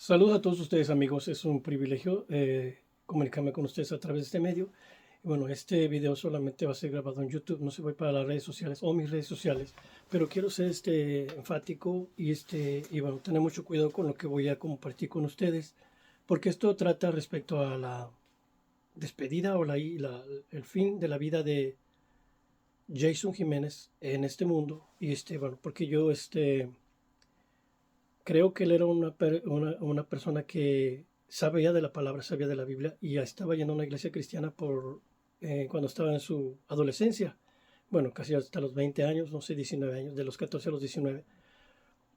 Saludos a todos ustedes amigos, es un privilegio comunicarme con ustedes a través de este medio. Y bueno, este video solamente va a ser grabado en YouTube, no se va para las redes sociales o mis redes sociales, pero quiero ser enfático y bueno, tener mucho cuidado con lo que voy a compartir con ustedes, porque esto trata respecto a la despedida o el fin de la vida de Jason Jiménez en este mundo. Bueno, porque yo creo que él era una persona que sabía de la palabra, sabía de la Biblia y ya estaba yendo a una iglesia cristiana cuando estaba en su adolescencia. Bueno, casi hasta los 20 años, no sé, 19 años, de los 14 a los 19.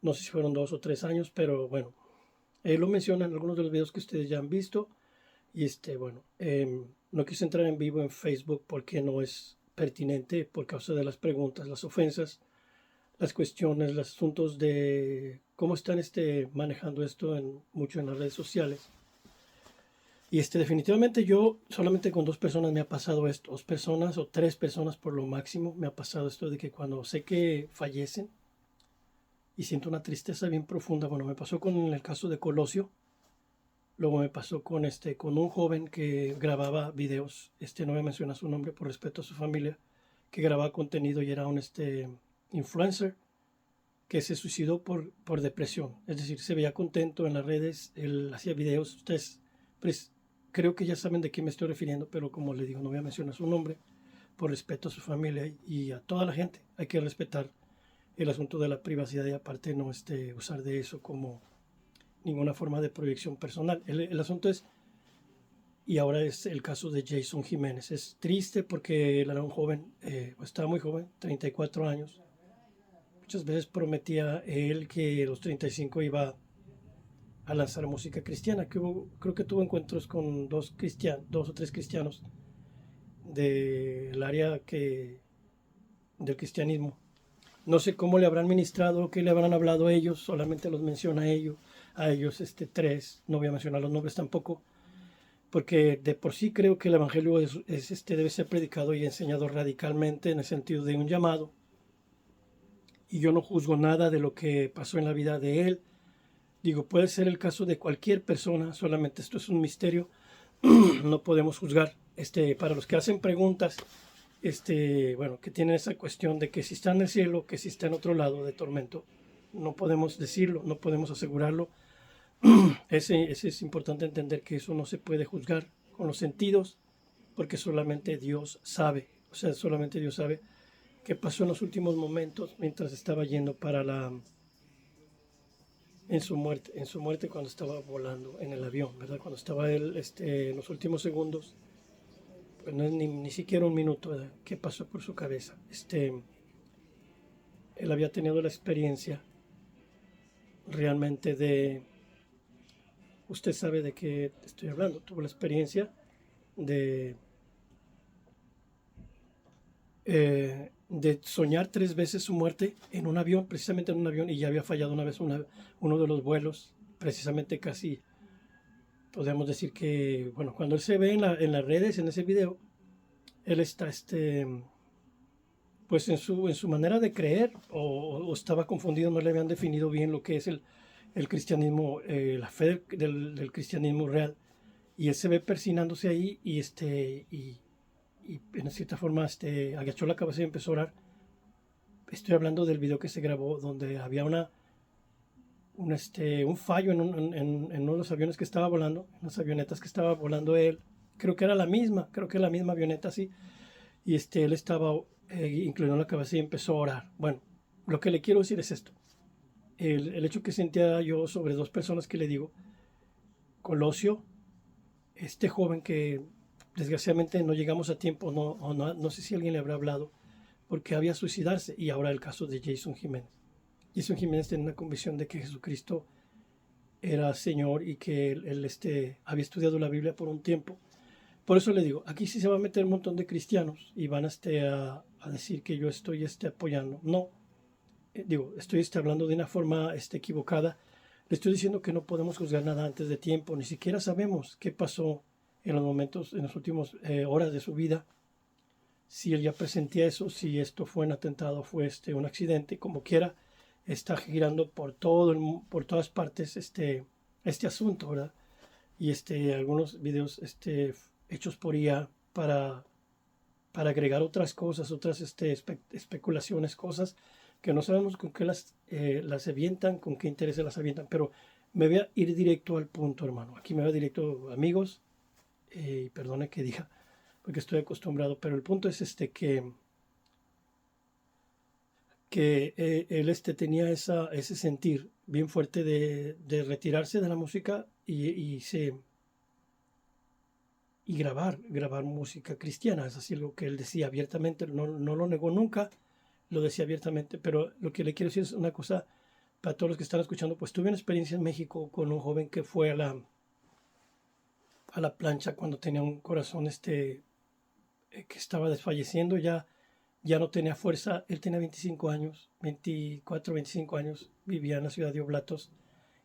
No sé si fueron 2 o 3 años, pero bueno, él lo menciona en algunos de los videos que ustedes ya han visto. Bueno, no quise entrar en vivo en Facebook porque no es pertinente por causa de las preguntas, las ofensas, las cuestiones, los asuntos de cómo están manejando esto mucho en las redes sociales. Y definitivamente yo solamente con 2 personas me ha pasado esto, 2 personas o 3 personas por lo máximo me ha pasado esto de que cuando sé que fallecen y siento una tristeza bien profunda. Bueno, me pasó con el caso de Colosio, luego me pasó con un joven que grababa videos, no voy a mencionar su nombre por respeto a su familia, que grababa contenido y era un influencer que se suicidó por depresión. Es decir, se veía contento en las redes, él hacía videos. Ustedes pues, creo que ya saben de qué me estoy refiriendo, pero como le digo, no voy a mencionar su nombre por respeto a su familia y a toda la gente. Hay que respetar el asunto de la privacidad y aparte no usar de eso como ninguna forma de proyección personal. El asunto es, y ahora es el caso de Jason Jiménez. Es triste porque él era un joven, estaba muy joven, 34 años. Muchas veces prometía él que a los 35 iba a lanzar música cristiana. Creo que tuvo encuentros con 2 o 3 cristianos del área del cristianismo. No sé cómo le habrán ministrado, qué le habrán hablado a ellos, solamente los menciona a ellos 3, no voy a mencionar los nombres tampoco, porque de por sí creo que el evangelio debe ser predicado y enseñado radicalmente en el sentido de un llamado. Y yo no juzgo nada de lo que pasó en la vida de él. Digo, puede ser el caso de cualquier persona, solamente esto es un misterio, no podemos juzgar. Para los que hacen preguntas, bueno, que tienen esa cuestión de que si está en el cielo, que si está en otro lado de tormento, no podemos decirlo, no podemos asegurarlo. Ese es importante entender que eso no se puede juzgar con los sentidos, porque solamente Dios sabe, o sea, solamente Dios sabe qué pasó en los últimos momentos mientras estaba yendo en su muerte cuando estaba volando en el avión, ¿verdad? Cuando estaba él en los últimos segundos, pues no es ni siquiera un minuto, ¿verdad? ¿Qué pasó por su cabeza? Él había tenido la experiencia realmente usted sabe de qué estoy hablando, tuvo la experiencia de, de soñar 3 veces su muerte en un avión, precisamente en un avión, y ya había fallado una vez uno de los vuelos, precisamente casi podríamos decir que, bueno, cuando él se ve en las redes, en ese video, él está, pues en su manera de creer, o estaba confundido, no le habían definido bien lo que es el cristianismo, la fe del cristianismo real, y él se ve persinándose ahí y en cierta forma agachó la cabeza y empezó a orar. Estoy hablando del video que se grabó donde había un fallo en uno de los aviones que estaba volando, en las avionetas que estaba volando él. Creo que era creo que la misma avioneta, sí. Y él estaba, inclinó la cabeza y empezó a orar. Bueno, lo que le quiero decir es esto. El hecho que sentía yo sobre 2 personas que le digo, Colosio, este joven que desgraciadamente no llegamos a tiempo, no sé si alguien le habrá hablado, porque había suicidarse, y ahora el caso de Jason Jiménez. Jason Jiménez tiene una convicción de que Jesucristo era Señor y que él había estudiado la Biblia por un tiempo. Por eso le digo, aquí sí se va a meter un montón de cristianos y van a decir que yo estoy apoyando. No, digo, estoy hablando de una forma equivocada. Le estoy diciendo que no podemos juzgar nada antes de tiempo, ni siquiera sabemos qué pasó en los momentos, en las últimas horas de su vida, si él ya presentía eso, si esto fue un atentado, fue un accidente, como quiera, está girando por todas partes este asunto, ¿verdad? Y algunos videos hechos por IA para agregar otras cosas, otras especulaciones, cosas que no sabemos con qué las avientan, con qué intereses las avientan, pero me voy a ir directo al punto, hermano. Aquí me voy directo, amigos, perdone que diga, porque estoy acostumbrado, pero el punto es que él tenía ese sentir bien fuerte de retirarse de la música y grabar música cristiana. Es así lo que él decía abiertamente, no lo negó nunca, lo decía abiertamente, pero lo que le quiero decir es una cosa para todos los que están escuchando, pues tuve una experiencia en México con un joven que fue a la plancha cuando tenía un corazón que estaba desfalleciendo, ya no tenía fuerza. Él tenía 25 años, 24, 25 años, vivía en la ciudad de Oblatos,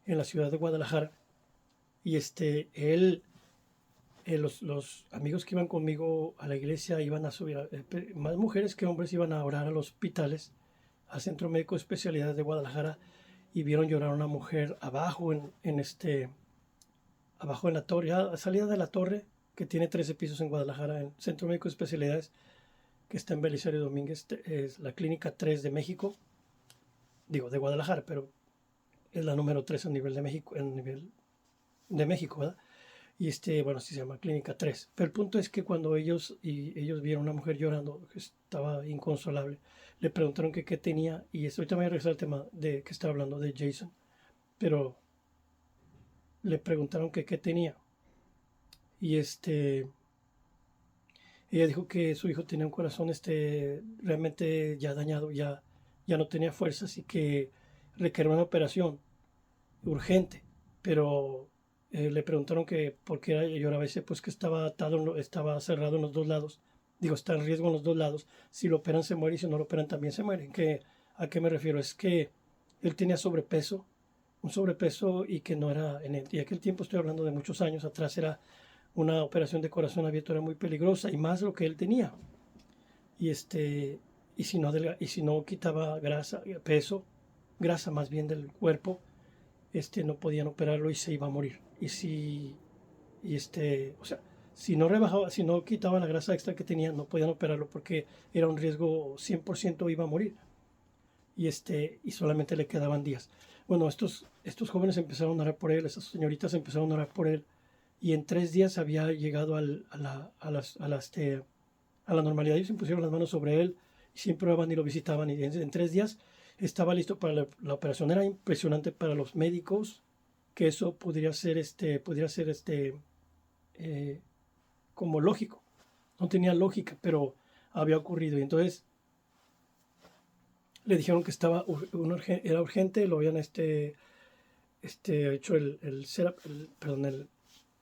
en la ciudad de Guadalajara, y los amigos que iban conmigo a la iglesia iban a subir, más mujeres que hombres iban a orar a los hospitales, al Centro Médico de Especialidades de Guadalajara, y vieron llorar a una mujer abajo en la torre, a salida de la torre, que tiene 13 pisos en Guadalajara, en Centro Médico de Especialidades, que está en Belisario Domínguez, es la clínica 3 de México, digo, de Guadalajara, pero es la número 3 a nivel de México, en nivel de México, ¿verdad? Y bueno, sí se llama Clínica 3. Pero el punto es que cuando ellos vieron a una mujer llorando, que estaba inconsolable, le preguntaron que qué tenía, y ahorita me voy a regresar al tema de que estaba hablando de Jason, pero le preguntaron que qué tenía. Y ella dijo que su hijo tenía un corazón realmente ya dañado, ya no tenía fuerzas y que requería una operación urgente, pero le preguntaron que por qué lloraba, ese pues que estaba atado, estaba cerrado en los dos lados, digo, está en riesgo en los dos lados, si lo operan se muere y si no lo operan también se muere. ¿A qué me refiero? Es que él tenía sobrepeso, un sobrepeso y que no era, y aquel tiempo estoy hablando de muchos años atrás, era una operación de corazón abierto, era muy peligrosa y más lo que él tenía. Y y si no quitaba grasa, peso, grasa más bien del cuerpo, no podían operarlo y se iba a morir. O sea, si no rebajaba, si no quitaba la grasa extra que tenía, no podían operarlo porque era un riesgo 100% iba a morir. Y solamente le quedaban días. Bueno, estos jóvenes empezaron a orar por él, esas señoritas empezaron a orar por él, y en 3 días había llegado a la normalidad. Ellos impusieron las manos sobre él y siempre iban y lo visitaban, y en 3 días estaba listo para la operación. Era impresionante para los médicos que eso pudiera ser eh, como lógico. No tenía lógica, pero había ocurrido. Y entonces le dijeron que era urgente, lo habían hecho el setup, perdón,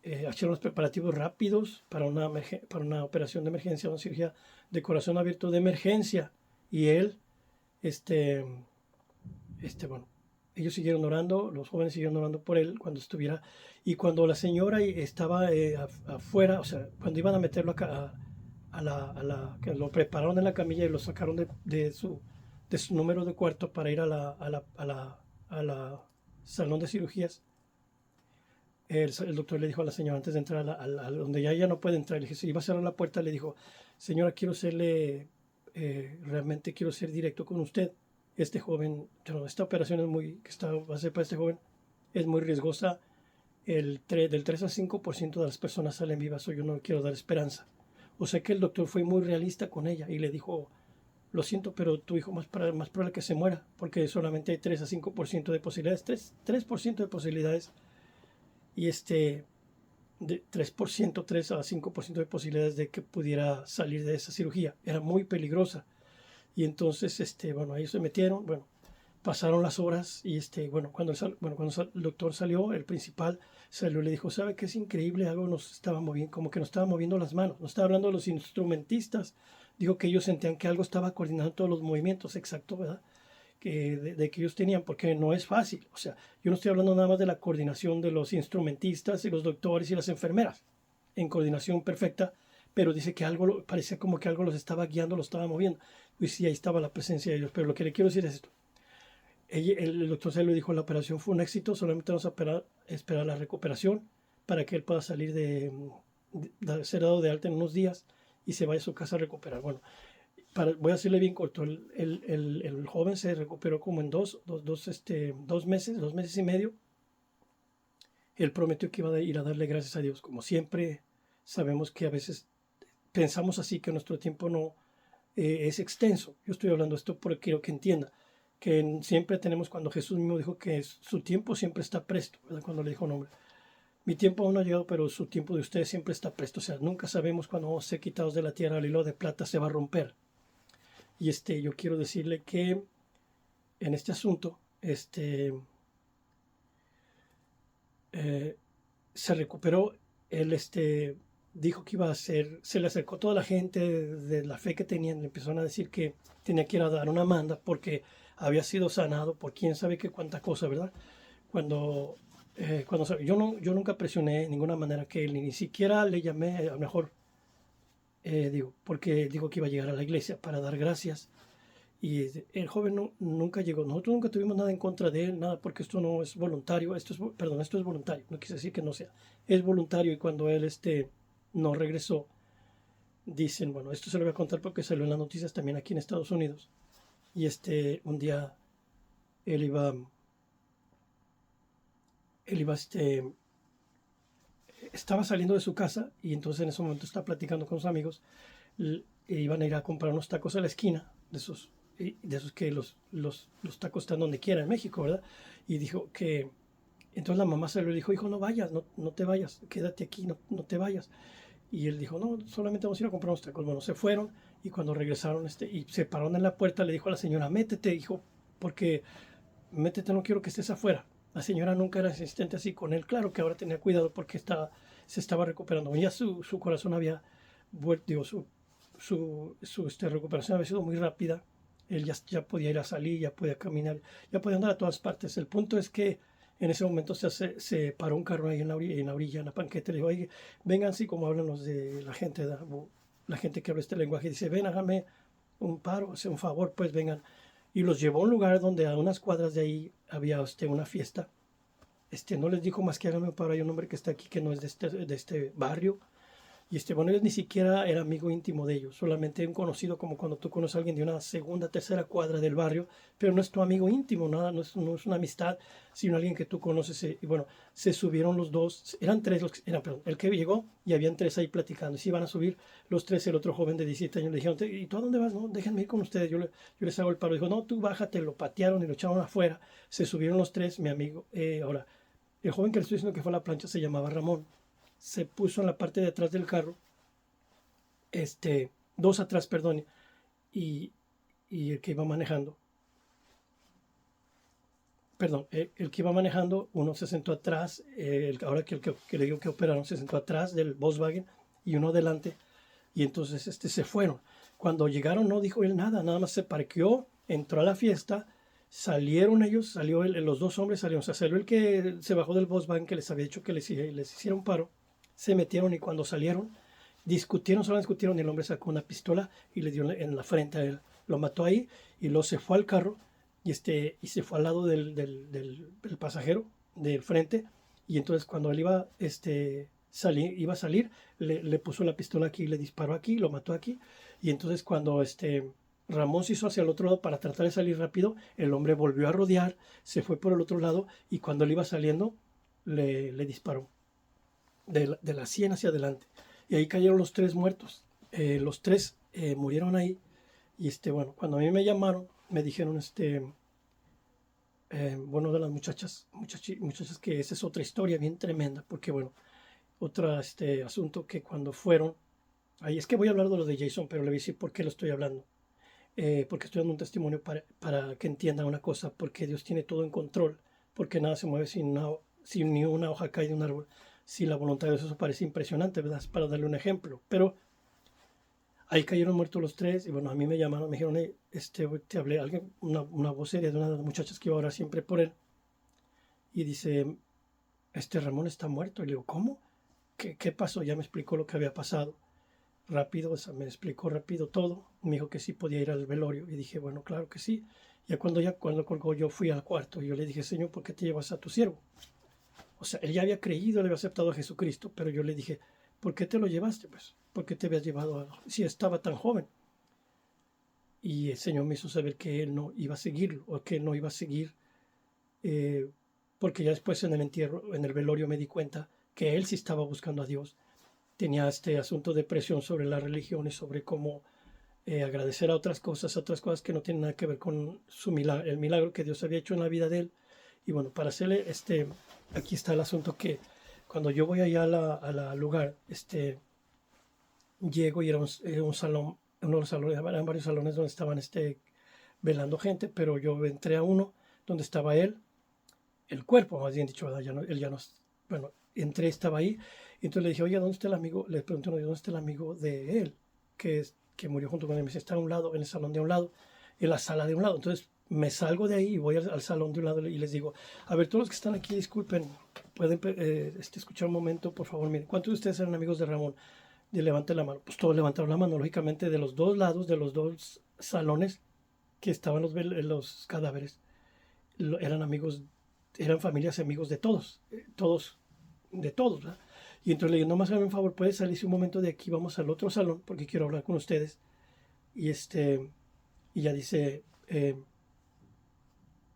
hicieron los preparativos rápidos para una operación de emergencia, una cirugía de corazón abierto de emergencia. Y él, este, bueno, ellos siguieron orando, los jóvenes siguieron orando por él cuando estuviera. Y cuando la señora estaba afuera, o sea, cuando iban a meterlo que lo prepararon en la camilla y lo sacaron de su número de cuarto para ir a la salón de cirugías, el doctor le dijo a la señora antes de entrar donde ya ella no puede entrar, le dije, si iba a cerrar la puerta, le dijo, señora, realmente quiero ser directo con usted. Este joven, esta operación va a ser para este joven, es muy riesgosa. Del 3 al 5% de las personas salen vivas, o yo no quiero dar esperanza. O sea que el doctor fue muy realista con ella y le dijo, lo siento, pero tu hijo más probable que se muera, porque solamente hay 3 a 5% de posibilidades, 3% de posibilidades, y de 3%, 3 a 5% de posibilidades de que pudiera salir de esa cirugía. Era muy peligrosa. Y entonces, bueno, ellos se metieron, bueno, pasaron las horas y bueno, cuando el doctor salió, el principal salió y le dijo, ¿sabe qué es increíble? Algo nos estaba moviendo, como que nos estaba moviendo las manos. Nos estaba hablando de los instrumentistas. Dijo que ellos sentían que algo estaba coordinando todos los movimientos, exacto, ¿verdad? De que ellos tenían, porque no es fácil. O sea, yo no estoy hablando nada más de la coordinación de los instrumentistas y los doctores y las enfermeras, en coordinación perfecta, pero dice que parecía como que algo los estaba guiando, los estaba moviendo. Y sí, ahí estaba la presencia de Dios. Pero lo que le quiero decir es esto. el doctor se le dijo, la operación fue un éxito, solamente vamos a esperar la recuperación para que él pueda salir de ser dado de alta en unos días y se vaya a su casa a recuperar. Bueno, voy a hacerle bien corto, el joven se recuperó como en 2 meses y medio. Él prometió que iba a ir a darle gracias a Dios. Como siempre, sabemos que a veces pensamos así, que nuestro tiempo no es extenso. Yo estoy hablando esto porque quiero que entienda que siempre tenemos, cuando Jesús mismo dijo que su tiempo siempre está presto, ¿verdad? Cuando le dijo, no, hombre, mi tiempo aún no ha llegado, pero su tiempo de ustedes siempre está presto. O sea, nunca sabemos cuándo vamos a ser quitados de la tierra, el hilo de plata se va a romper. Y yo quiero decirle que en este asunto, eh, se recuperó. Él dijo que iba a hacer, se le acercó toda la gente de la fe que tenían, le empezaron a decir que tenía que ir a dar una manda porque había sido sanado por quién sabe qué cuánta cosa, ¿verdad? Cuando, yo nunca presioné de ninguna manera que él, ni siquiera le llamé, a lo mejor, porque dijo que iba a llegar a la iglesia para dar gracias. Y el joven nunca llegó. Nosotros nunca tuvimos nada en contra de él, nada, porque esto no es voluntario. Esto es voluntario. No quise decir que no sea. Es voluntario, y cuando él no regresó, dicen, bueno, esto se lo voy a contar porque salió en las noticias también aquí en Estados Unidos. Y un día él iba, él iba, estaba saliendo de su casa, y entonces en ese momento estaba platicando con sus amigos. Iban a ir a comprar unos tacos a la esquina, de esos que los tacos están donde quiera en México, ¿verdad? Y dijo que, entonces la mamá se lo dijo, hijo, no vayas, no te vayas, quédate aquí, no te vayas. Y él dijo, no, solamente vamos a ir a comprar unos tacos. Bueno, se fueron, y cuando regresaron y se pararon en la puerta, le dijo a la señora, métete, hijo, porque métete, no quiero que estés afuera. La señora nunca era insistente así con él. Claro que ahora tenía cuidado porque se estaba recuperando. Ya su corazón había vuelto, digo, su recuperación había sido muy rápida. Él ya podía ir a salir, ya podía caminar, ya podía andar a todas partes. El punto es que en ese momento se paró un carro ahí en la banqueta, y le dijo, oye, vengan, así como hablan los de la gente que habla este lenguaje. Dice, ven, hágame un paro, un favor, pues vengan. Y los llevó a un lugar donde a unas cuadras de ahí había una fiesta. No les dijo más que háganme un paro, hay un hombre que está aquí que no es de este barrio. Y bueno, él ni siquiera era amigo íntimo de ellos, solamente un conocido, como cuando tú conoces a alguien de una segunda, tercera cuadra del barrio, pero no es tu amigo íntimo, nada, no es una amistad, sino alguien que tú conoces. Y bueno, se subieron los dos, eran tres, perdón, el que llegó, y habían tres ahí platicando. Y se iban a subir los tres. El otro joven de 17 años le dijeron, ¿y tú a dónde vas? No, déjenme ir con ustedes, yo les hago el paro. Dijo, no, tú bájate. Lo patearon y lo echaron afuera. Se subieron los tres, mi amigo. Ahora, el joven que le estoy diciendo que fue a la plancha se llamaba Ramón. Se puso en la parte de atrás del carro, dos atrás, perdón, y, el que iba manejando, perdón, el que iba manejando, uno se sentó atrás, ahora que le digo que operaron, se sentó atrás del Volkswagen, y uno adelante. Y entonces se fueron. Cuando llegaron no dijo él nada, nada más se parqueó, entró a la fiesta, salieron ellos, los dos hombres salieron. O sea, salió el que se bajó del Volkswagen, que les había dicho que les hiciera un paro, se metieron, y cuando salieron solo discutieron, y el hombre sacó una pistola y le dio en la frente a él, lo mató ahí, y luego se fue al carro, y se fue al lado del pasajero del frente. Y entonces cuando él iba a salir, le puso la pistola aquí, le disparó aquí, lo mató aquí. Y entonces cuando Ramón se hizo hacia el otro lado para tratar de salir rápido, el hombre volvió a rodear, se fue por el otro lado, y cuando él iba saliendo, le disparó de la sien hacia adelante. Y ahí cayeron los tres muertos. Los tres murieron ahí. Y bueno, cuando a mí me llamaron, me dijeron, bueno, de las muchachas, que esa es otra historia bien tremenda, porque bueno, otro asunto, que cuando fueron, ahí es que voy a hablar de lo de Jason, pero le voy a decir por qué lo estoy hablando. Porque estoy dando un testimonio para que entiendan una cosa, porque Dios tiene todo en control, porque nada se mueve sin ni una hoja cae de un árbol, sin la voluntad de Dios. Eso parece impresionante, ¿verdad? Para darle un ejemplo, pero ahí cayeron muertos los tres. Y bueno, a mí me llamaron, me dijeron, te hablé, una voz seria de una de las muchachas que iba a orar siempre por él, y dice, Ramón está muerto. Y le digo, ¿cómo? ¿Qué pasó? Ya me explicó lo que había pasado rápido. O sea, me explicó rápido todo. Me dijo que sí podía ir al velorio, y dije, bueno, claro que sí. Cuando colgó, yo fui al cuarto y yo le dije, Señor, ¿por qué te llevas a tu siervo? O sea, él ya había creído, le había aceptado a Jesucristo, pero yo le dije, ¿por qué te lo llevaste? Pues, ¿por qué te habías llevado si estaba tan joven? Y el Señor me hizo saber que él no iba a seguirlo, o que él no iba a seguir, eh, porque ya después en el entierro, en el velorio me di cuenta que él sí estaba buscando a Dios. Tenía este asunto de presión sobre la religión y sobre cómo agradecer a otras cosas que no tienen nada que ver con el milagro que Dios había hecho en la vida de él. Y bueno, para hacerle, aquí está el asunto que cuando yo voy allá a la lugar, llego y era un salón, uno de los salones, eran varios salones donde estaban velando gente, pero yo entré a uno donde estaba él, el cuerpo, más bien dicho, ¿verdad? Ya no, él ya no, bueno, entré, estaba ahí, y entonces le dije, oye, ¿dónde está el amigo? Le pregunté, ¿dónde está el amigo de él? Que murió junto con él. Me dice, está a un lado, en el salón de un lado, en la sala de un lado. Entonces me salgo de ahí y voy al salón de un lado y les digo, a ver, todos los que están aquí, disculpen, pueden escuchar un momento, por favor, miren, ¿cuántos de ustedes eran amigos de Ramón? Y levante la mano. Pues todos levantaron la mano, lógicamente, de los dos lados, de los dos salones que estaban los cadáveres, eran amigos, eran familias amigos de todos, todos, de todos, ¿verdad? Y entonces le digo, nomás háganme un favor, puede salirse un momento de aquí, vamos al otro salón, porque quiero hablar con ustedes. Y y ya dice,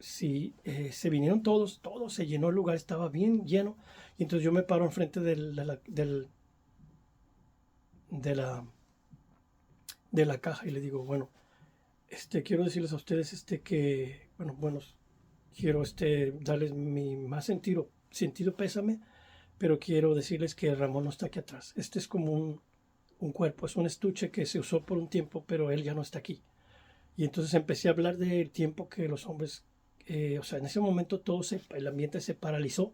sí, se vinieron todos, se llenó el lugar, estaba bien lleno. Y entonces yo me paro enfrente de la, de la caja y le digo, bueno, quiero decirles a ustedes bueno, quiero darles mi más sentido pésame, pero quiero decirles que Ramón no está aquí atrás. Este es como un cuerpo, es un estuche que se usó por un tiempo, pero él ya no está aquí. Y entonces empecé a hablar del tiempo que los hombres, o sea, en ese momento el ambiente se paralizó.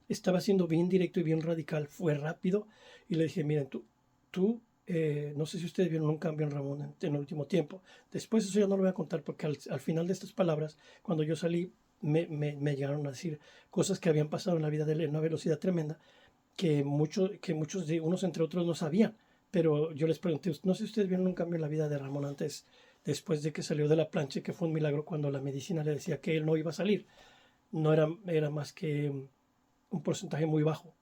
Estaba siendo bien directo y bien radical, fue rápido. Y le dije, miren, no sé si ustedes vieron un cambio en Ramón en el último tiempo. Después eso ya no lo voy a contar porque al final de estas palabras, cuando yo salí, me llegaron a decir cosas que habían pasado en la vida de él en una velocidad tremenda que muchos de unos entre otros no sabían. Pero yo les pregunté, no sé si ustedes vieron un cambio en la vida de Ramón después de que salió de la plancha, que fue un milagro cuando la medicina le decía que él no iba a salir. No era más que un porcentaje muy bajo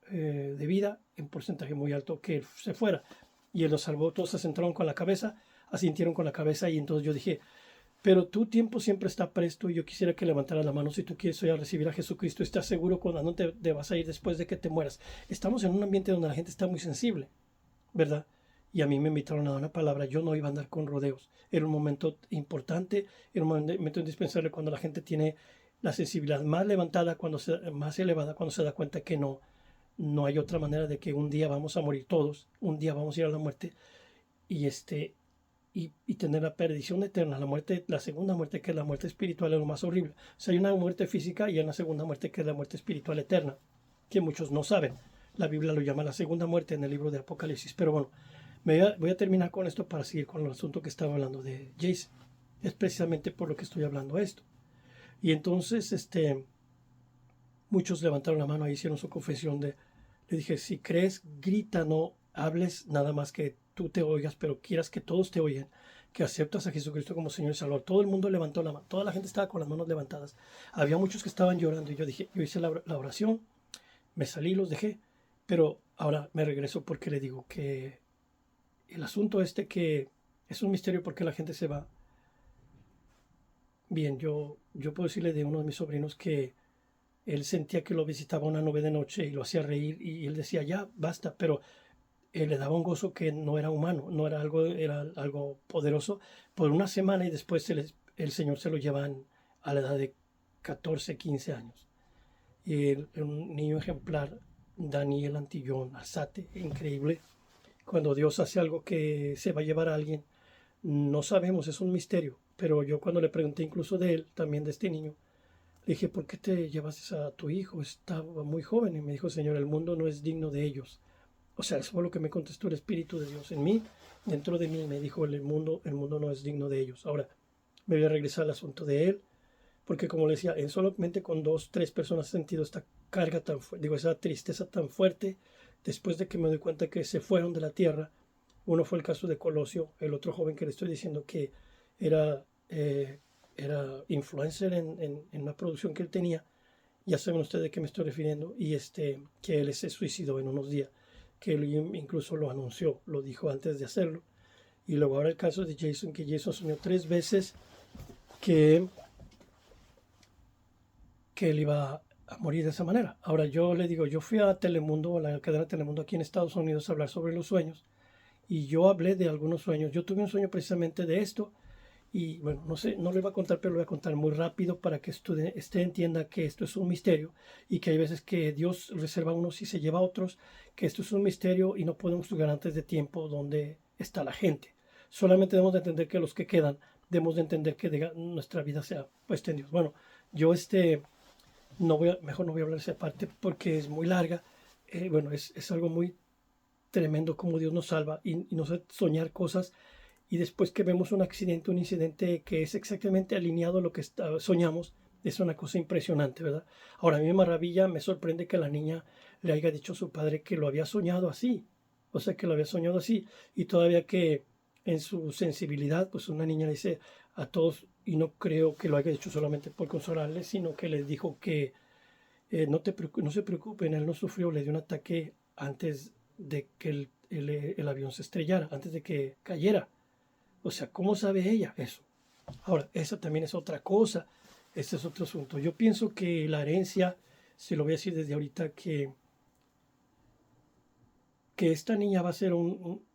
de vida, un porcentaje muy alto que él se fuera. Y él lo salvó, todos se sentaron con la cabeza, asintieron con la cabeza y entonces yo dije, pero tu tiempo siempre está presto y yo quisiera que levantaras la mano si tú quieres hoy a recibir a Jesucristo. Estás seguro cuando no te vas a ir después de que te mueras. Estamos en un ambiente donde la gente está muy sensible, ¿verdad? Y a mí me invitaron a dar una palabra. Yo no iba a andar con rodeos. Era un momento importante, era un momento indispensable cuando la gente tiene la sensibilidad más levantada, más elevada, cuando se da cuenta que no hay otra manera de que un día vamos a morir todos, un día vamos a ir a la muerte y y tener la perdición eterna, la muerte, la segunda muerte, que es la muerte espiritual, es lo más horrible. O sea, hay una muerte física y hay una segunda muerte que es la muerte espiritual eterna, que muchos no saben. La Biblia lo llama la segunda muerte en el libro de Apocalipsis. Pero bueno, voy a terminar con esto para seguir con el asunto que estaba hablando de Jace. Es precisamente por lo que estoy hablando esto. Y entonces, muchos levantaron la mano y hicieron su confesión le dije, si crees, grita, no hables nada más que tú te oigas, pero quieras que todos te oigan, que aceptas a Jesucristo como Señor y Salvador. Todo el mundo levantó la mano, toda la gente estaba con las manos levantadas. Había muchos que estaban llorando y yo hice la oración, me salí, los dejé, pero ahora me regreso porque le digo que el asunto que es un misterio porque la gente se va. Bien, yo puedo decirle de uno de mis sobrinos que él sentía que lo visitaba una nube de noche y lo hacía reír y él decía, ya, basta, pero le daba un gozo que no era humano, no era algo, era algo poderoso por una semana y después el Señor se lo llevan a la edad de 14 15 años. Y un niño ejemplar, Daniel Antillón Alzate, increíble. Cuando Dios hace algo que se va a llevar a alguien, no sabemos, es un misterio. Pero yo cuando le pregunté incluso de él, también de este niño, le dije, ¿por qué te llevas a tu hijo? Estaba muy joven. Y me dijo, Señor, el mundo no es digno de ellos. O sea, eso fue lo que me contestó el Espíritu de Dios en mí, dentro de mí. Me dijo, el mundo no es digno de ellos. Ahora, me voy a regresar al asunto de él, porque como le decía, en solamente con 2, 3 personas he sentido esta carga tan fuerte, digo, esa tristeza tan fuerte, después de que me doy cuenta que se fueron de la tierra. Uno fue el caso de Colosio, el otro joven que le estoy diciendo que era era influencer en una producción que él tenía. Ya saben ustedes de qué me estoy refiriendo. Y que él se suicidó en unos días. Que él incluso lo anunció, lo dijo antes de hacerlo. Y luego ahora el caso de Jason, que Jason soñó 3 veces que, que él iba a morir de esa manera. Ahora yo le digo, yo fui a Telemundo, a la cadena Telemundo aquí en Estados Unidos a hablar sobre los sueños. Y yo hablé de algunos sueños. Yo tuve un sueño precisamente de esto. Y bueno, no sé, no le voy a contar, pero lo voy a contar muy rápido para que usted entienda que esto es un misterio y que hay veces que Dios reserva a unos y se lleva a otros, que esto es un misterio y no podemos jugar antes de tiempo donde está la gente. Solamente debemos de entender que los que quedan, debemos de entender que nuestra vida sea puesta en Dios. Bueno, yo mejor no voy a hablar de esa parte porque es muy larga. Bueno, es algo muy tremendo como Dios nos salva y nos hace soñar cosas y después que vemos un accidente, un incidente que es exactamente alineado a lo que soñamos, es una cosa impresionante, ¿verdad? Ahora, a mí me maravilla, me sorprende que la niña le haya dicho a su padre que lo había soñado así, o sea, que lo había soñado así, y todavía que en su sensibilidad, pues una niña le dice a todos, y no creo que lo haya dicho solamente por consolarle, sino que les dijo que no se preocupen, él no sufrió, le dio un ataque antes de que el avión se estrellara, antes de que cayera. O sea, ¿cómo sabe ella eso? Ahora, esa también es otra cosa. Este es otro asunto. Yo pienso que la herencia, se lo voy a decir desde ahorita, que esta niña va a ser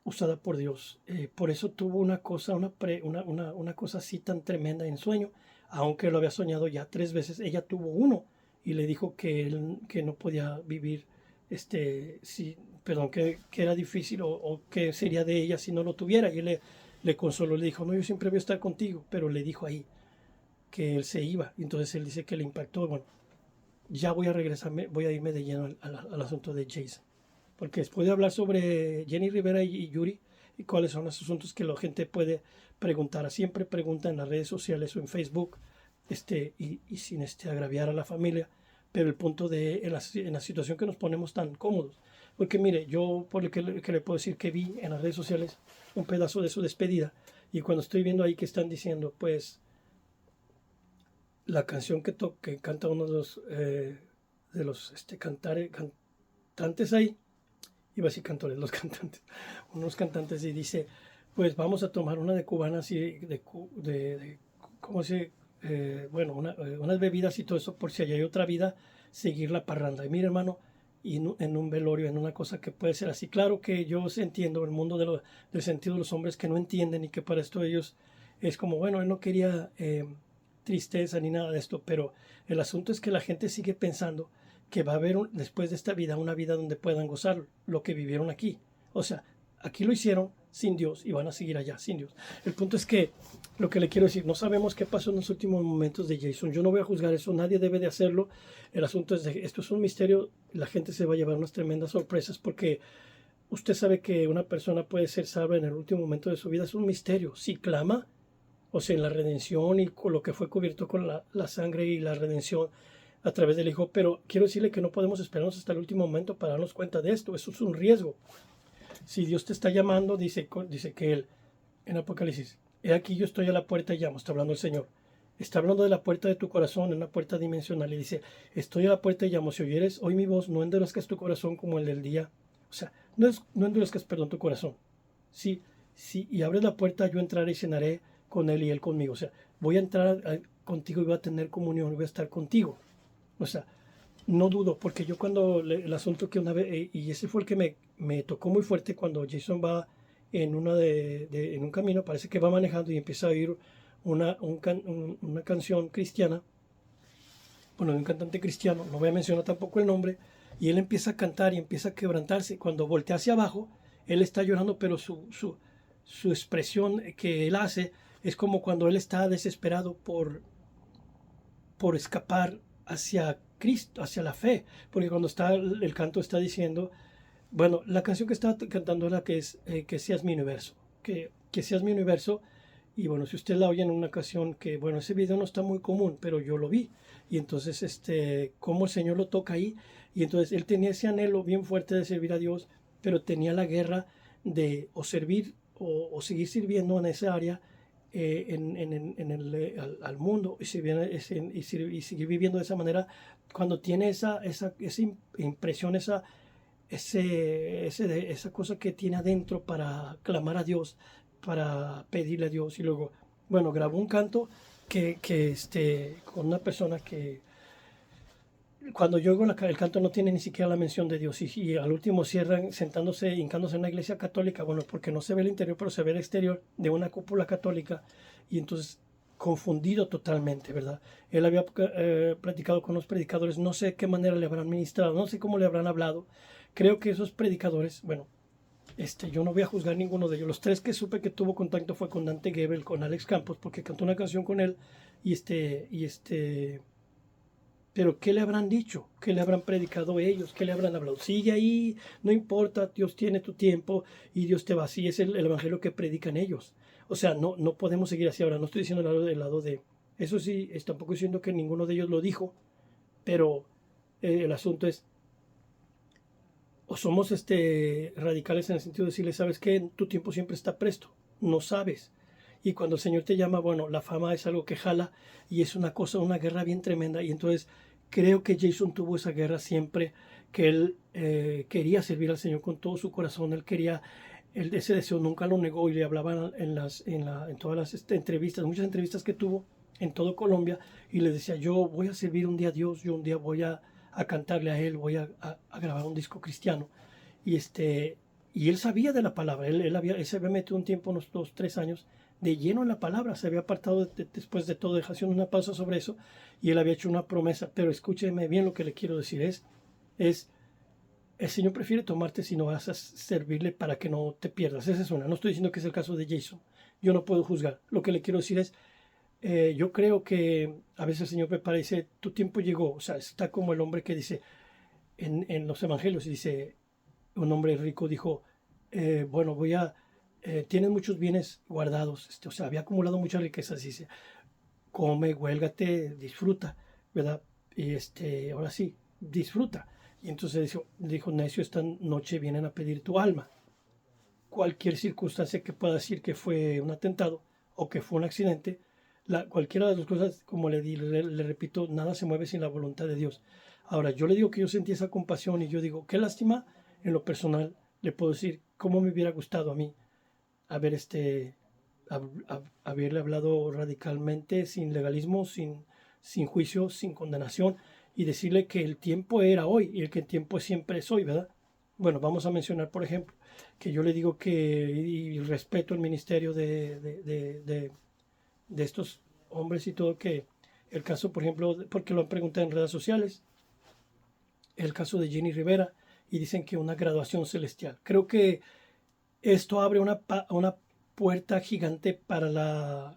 usada por Dios. Por eso tuvo una cosa, una cosa así tan tremenda en sueño, aunque lo había soñado ya 3 veces. Ella tuvo uno y le dijo que no podía vivir, si, perdón, que era difícil o que sería de ella si no lo tuviera. Y él le consoló, le dijo, no, yo siempre voy a estar contigo, pero le dijo ahí que él se iba. Y entonces él dice que le impactó. Bueno, ya voy a regresarme, voy a irme de lleno al asunto de Jason. Porque después de hablar sobre Jenny Rivera y Yuri, y cuáles son los asuntos que la gente puede preguntar, siempre pregunta en las redes sociales o en Facebook, y sin agraviar a la familia, pero el punto de en la situación que nos ponemos tan cómodos. Porque mire, yo por lo que le puedo decir que vi en las redes sociales un pedazo de su despedida, y cuando estoy viendo ahí que están diciendo, pues, la canción que canta uno de los cantantes ahí, iba a decir cantores, los cantantes, unos cantantes y dice, pues vamos a tomar una de cubanas y ¿cómo se? Bueno, unas bebidas y todo eso por si hay otra vida, seguir la parranda. Y mire hermano, y en un velorio, en una cosa que puede ser así. Claro que yo entiendo el mundo del sentido de los hombres que no entienden y que para esto ellos es como, bueno, él no quería tristeza ni nada de esto, pero el asunto es que la gente sigue pensando que va a haber después de esta vida una vida donde puedan gozar lo que vivieron aquí. O sea, aquí lo hicieron sin Dios y van a seguir allá sin Dios. El punto es que lo que le quiero decir, no sabemos qué pasó en los últimos momentos de Jason. Yo no voy a juzgar eso, nadie debe de hacerlo. El asunto es de esto es un misterio, la gente se va a llevar unas tremendas sorpresas porque usted sabe que una persona puede ser salva en el último momento de su vida, es un misterio. Si clama, o sea, en la redención y con lo que fue cubierto con la sangre y la redención a través del Hijo, pero quiero decirle que no podemos esperarnos hasta el último momento para darnos cuenta de esto, eso es un riesgo. Si Dios te está llamando, dice que Él, en Apocalipsis, he aquí yo estoy a la puerta y llamo, está hablando el Señor. Está hablando de la puerta de tu corazón, en una puerta dimensional, y dice, estoy a la puerta y llamo, si oyeres hoy mi voz, no endurezcas tu corazón como el del día. O sea, no endurezcas, perdón, tu corazón. Sí, sí, y abres la puerta, yo entraré y cenaré con Él y Él conmigo. O sea, voy a entrar contigo y voy a tener comunión, y voy a estar contigo. O sea, no dudo, porque yo cuando el asunto que una vez, y ese fue el que me tocó muy fuerte cuando Jason va en en un camino, parece que va manejando y empieza a oír una canción cristiana, bueno, de un cantante cristiano, no voy a mencionar tampoco el nombre, y él empieza a cantar y empieza a quebrantarse. Cuando voltea hacia abajo, él está llorando, pero su expresión que él hace es como cuando él está desesperado por escapar hacia Cristo, hacia la fe, porque cuando está el canto está diciendo, bueno, la canción que está cantando es la que es que seas mi universo, que seas mi universo, y bueno, si usted la oye en una ocasión, que bueno, ese video no está muy común, pero yo lo vi, y entonces cómo el Señor lo toca ahí, y entonces él tenía ese anhelo bien fuerte de servir a Dios, pero tenía la guerra de o servir o seguir sirviendo en esa área al mundo y, y sigue viviendo de esa manera, cuando tiene esa impresión, esa cosa que tiene adentro para clamar a Dios, para pedirle a Dios. Y luego, bueno, grabó un canto con una persona que cuando yo oigo el canto no tiene ni siquiera la mención de Dios y al último cierran sentándose, hincándose en una iglesia católica, bueno, porque no se ve el interior, pero se ve el exterior de una cúpula católica y entonces confundido totalmente, ¿verdad? Él había platicado con los predicadores, no sé qué manera le habrán ministrado, no sé cómo le habrán hablado. Creo que esos predicadores, bueno, yo no voy a juzgar ninguno de ellos. Los tres que supe que tuvo contacto fue con Dante Gebel, con Alex Campos, porque cantó una canción con él y pero ¿qué le habrán dicho? ¿Qué le habrán predicado ellos? ¿Qué le habrán hablado? Sigue ahí, no importa, Dios tiene tu tiempo y Dios te va así. Es el evangelio que predican ellos. O sea, no podemos seguir así. Ahora, no estoy diciendo del lado de... Eso sí, tampoco diciendo que ninguno de ellos lo dijo, pero el asunto es, o somos radicales en el sentido de decirle, ¿sabes qué? Tu tiempo siempre está presto, no sabes. Y cuando el Señor te llama, bueno, la fama es algo que jala y es una cosa, una guerra bien tremenda. Y entonces creo que Jason tuvo esa guerra siempre, que él quería servir al Señor con todo su corazón, ese deseo nunca lo negó y le hablaban en todas las entrevistas, muchas entrevistas que tuvo en todo Colombia y le decía, yo voy a servir un día a Dios, yo un día voy a cantarle a Él, voy a grabar un disco cristiano. Y, y él sabía de la palabra, él se había metido un tiempo, unos 2, 3 años, de lleno en la palabra, se había apartado después de todo, haciendo una pausa sobre eso, y él había hecho una promesa, pero escúcheme bien lo que le quiero decir, es el Señor prefiere tomarte si no vas a servirle para que no te pierdas. Esa es una. No estoy diciendo que es el caso de Jason. Yo no puedo juzgar. Lo que le quiero decir es, yo creo que a veces el Señor prepara y dice, tu tiempo llegó. O sea, está como el hombre que dice en los evangelios, dice, un hombre rico dijo, bueno, tienes muchos bienes guardados. O sea, había acumulado muchas riquezas. Dice, come, huélgate, disfruta, ¿verdad? Y ahora sí, disfruta. Y entonces dijo, necio, esta noche vienen a pedir tu alma. Cualquier circunstancia que pueda decir que fue un atentado o que fue un accidente, cualquiera de las cosas, como le repito, nada se mueve sin la voluntad de Dios. Ahora, yo le digo que yo sentí esa compasión y yo digo, qué lástima, en lo personal, le puedo decir cómo me hubiera gustado a mí haber haberle hablado radicalmente, sin legalismo, sin juicio, sin condenación, y decirle que el tiempo era hoy y que el tiempo siempre es hoy, ¿verdad? Bueno, vamos a mencionar, por ejemplo, que yo le digo y respeto el ministerio de estos hombres y todo, que el caso, por ejemplo, porque lo han preguntado en redes sociales, el caso de Jenny Rivera, y dicen que una graduación celestial. Creo que esto abre una puerta gigante para la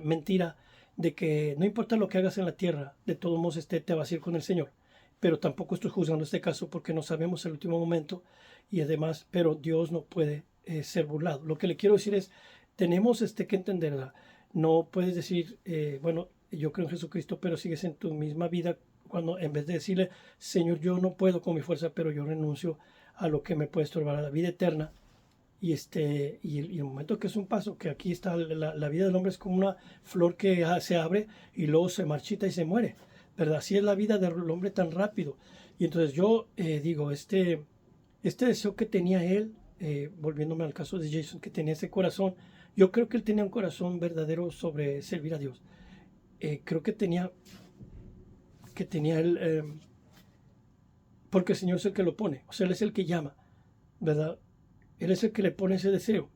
mentira de que no importa lo que hagas en la tierra, de todos modos te vas a ir con el Señor. Pero tampoco estoy juzgando este caso porque no sabemos el último momento y además, pero Dios no puede ser burlado. Lo que le quiero decir es, tenemos que entenderla. No puedes decir, bueno, yo creo en Jesucristo, pero sigues en tu misma vida cuando en vez de decirle, Señor, yo no puedo con mi fuerza, pero yo renuncio a lo que me puede estorbar a la vida eterna y el momento que es un paso, que aquí está la vida del hombre es como una flor que se abre y luego se marchita y se muere, ¿verdad? Así es la vida del hombre tan rápido. Y entonces yo digo, este deseo que tenía él, volviéndome al caso de Jason, que tenía ese corazón, yo creo que él tenía un corazón verdadero sobre servir a Dios. Creo que tenía él, porque el Señor es el que lo pone, o sea, Él es el que llama, ¿verdad? Él es el que le pone ese deseo.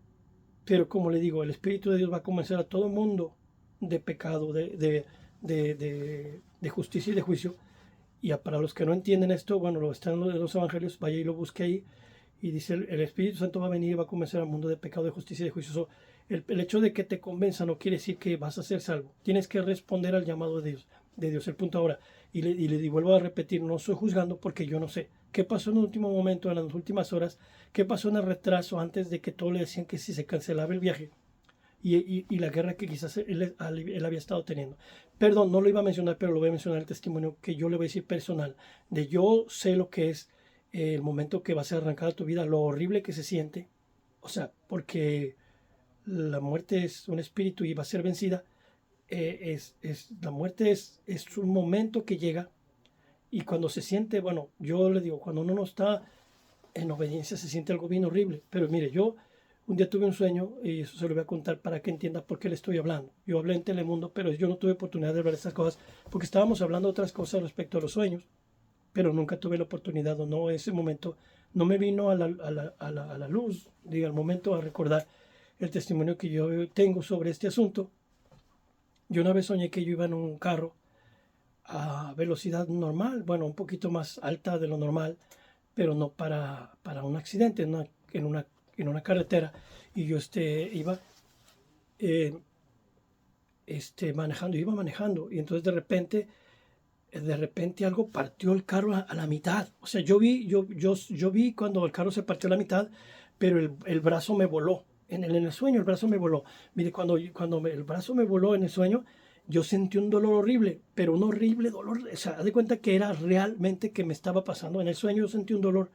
Pero como le digo, el Espíritu de Dios va a convencer a todo mundo de pecado, de justicia y de juicio. Y para los que no entienden esto, bueno, lo están en los evangelios, vaya y lo busque ahí. Y dice, el Espíritu Santo va a venir y va a convencer al mundo de pecado, de justicia y de juicio. El hecho de que te convenza no quiere decir que vas a ser salvo. Tienes que responder al llamado de Dios. El punto ahora. Y le vuelvo a repetir, no estoy juzgando porque yo no sé. ¿Qué pasó en el último momento, en las últimas horas? ¿Qué pasó en el retraso antes de que todos le decían que si se cancelaba el viaje? Y la guerra que quizás él había estado teniendo. Perdón, no lo iba a mencionar, pero lo voy a mencionar el testimonio que yo le voy a decir personal. De yo sé lo que es el momento que vas a arrancar tu vida, lo horrible que se siente. O sea, porque la muerte es un espíritu y va a ser vencida. La muerte es un momento que llega y cuando se siente, bueno, yo le digo, cuando uno no está en obediencia se siente algo bien horrible. Pero mire, yo un día tuve un sueño y eso se lo voy a contar para que entienda por qué le estoy hablando. Yo hablé en Telemundo, pero yo no tuve oportunidad de ver esas cosas porque estábamos hablando de otras cosas respecto a los sueños, pero nunca tuve la oportunidad o no, ese momento no me vino a la luz, diga, al momento a recordar el testimonio que yo tengo sobre este asunto. Yo una vez soñé que yo iba en un carro a velocidad normal, bueno, un poquito más alta de lo normal, pero no para un accidente en una carretera. Y yo iba eh, manejando, iba manejando, y entonces de repente algo partió el carro a la mitad. O sea, yo vi cuando el carro se partió a la mitad, pero el brazo me voló. En el sueño el brazo me voló. Mire, el brazo me voló en el sueño, yo sentí un dolor horrible, pero un horrible dolor. O sea, haz de cuenta que era realmente que me estaba pasando. En el sueño yo sentí un dolor.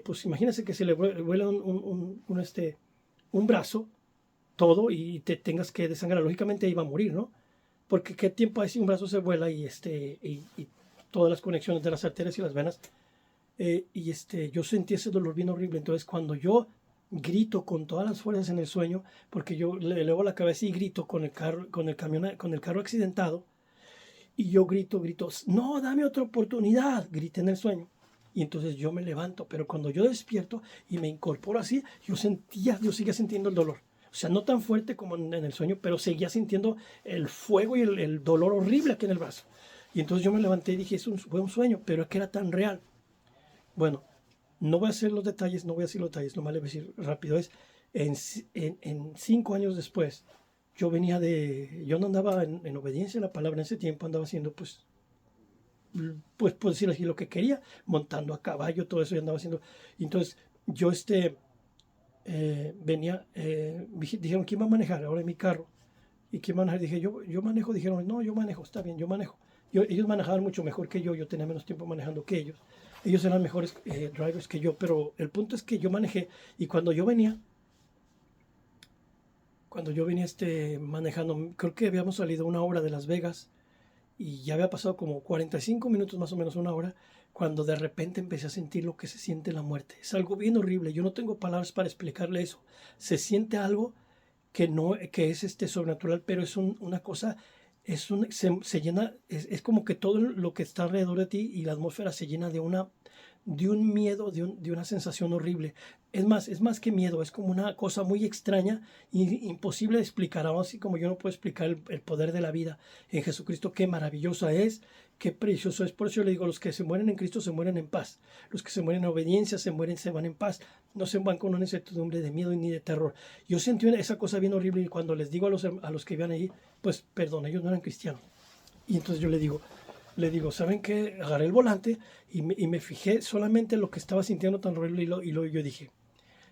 Pues imagínese que se le vuela un brazo, todo, y te tengas que desangrar. Lógicamente iba a morir, ¿no? Porque qué tiempo hay si un brazo se vuela y todas las conexiones de las arterias y las venas. Yo sentí ese dolor bien horrible. Entonces, cuando yo grito con todas las fuerzas en el sueño, porque yo le elevo la cabeza y grito con el carro, con el carro accidentado, y yo grito, no, dame otra oportunidad, grité en el sueño. Y entonces yo me levanto, pero cuando yo despierto y me incorporo así, yo seguía sintiendo el dolor. O sea, no tan fuerte como en el sueño, pero seguía sintiendo el fuego y el dolor horrible aquí en el brazo. Y entonces yo me levanté y dije, fue un sueño, pero es que era tan real. Bueno, no voy a hacer los detalles, no voy a decir los detalles, nomás le voy a decir rápido. En 5 años después, yo no andaba en obediencia a la palabra en ese tiempo, andaba haciendo pues por decirlo así, lo que quería, montando a caballo, todo eso yo andaba haciendo. Entonces, yo dijeron, ¿quién va a manejar? Ahora en mi carro. ¿Y quién va a manejar? Dije, yo manejo. Dijeron, no, yo manejo, está bien, yo manejo. Ellos manejaban mucho mejor que yo tenía menos tiempo manejando que ellos. Ellos eran mejores drivers que yo, pero el punto es que yo manejé y cuando yo venía manejando, creo que habíamos salido 1 hora de Las Vegas y ya había pasado como 45 minutos, más o menos 1 hora, cuando de repente empecé a sentir lo que se siente la muerte. Es algo bien horrible, yo no tengo palabras para explicarle eso. Se siente algo que no, que es sobrenatural, pero es una cosa, se llena, es como que todo lo que está alrededor de ti y la atmósfera se llena de un miedo, de una sensación horrible. Es más que miedo, es como una cosa muy extraña e imposible de explicar, así como yo no puedo explicar el poder de la vida en Jesucristo, qué maravillosa es, qué precioso es. Por eso yo le digo, los que se mueren en Cristo se mueren en paz, los que se mueren en obediencia se van en paz, no se van con una incertidumbre de miedo ni de terror. Yo sentí esa cosa bien horrible y cuando les digo a los que iban ahí, pues perdón, ellos no eran cristianos. Y entonces yo le digo, ¿saben qué? Agarré el volante y me fijé solamente en lo que estaba sintiendo tan horrible yo dije,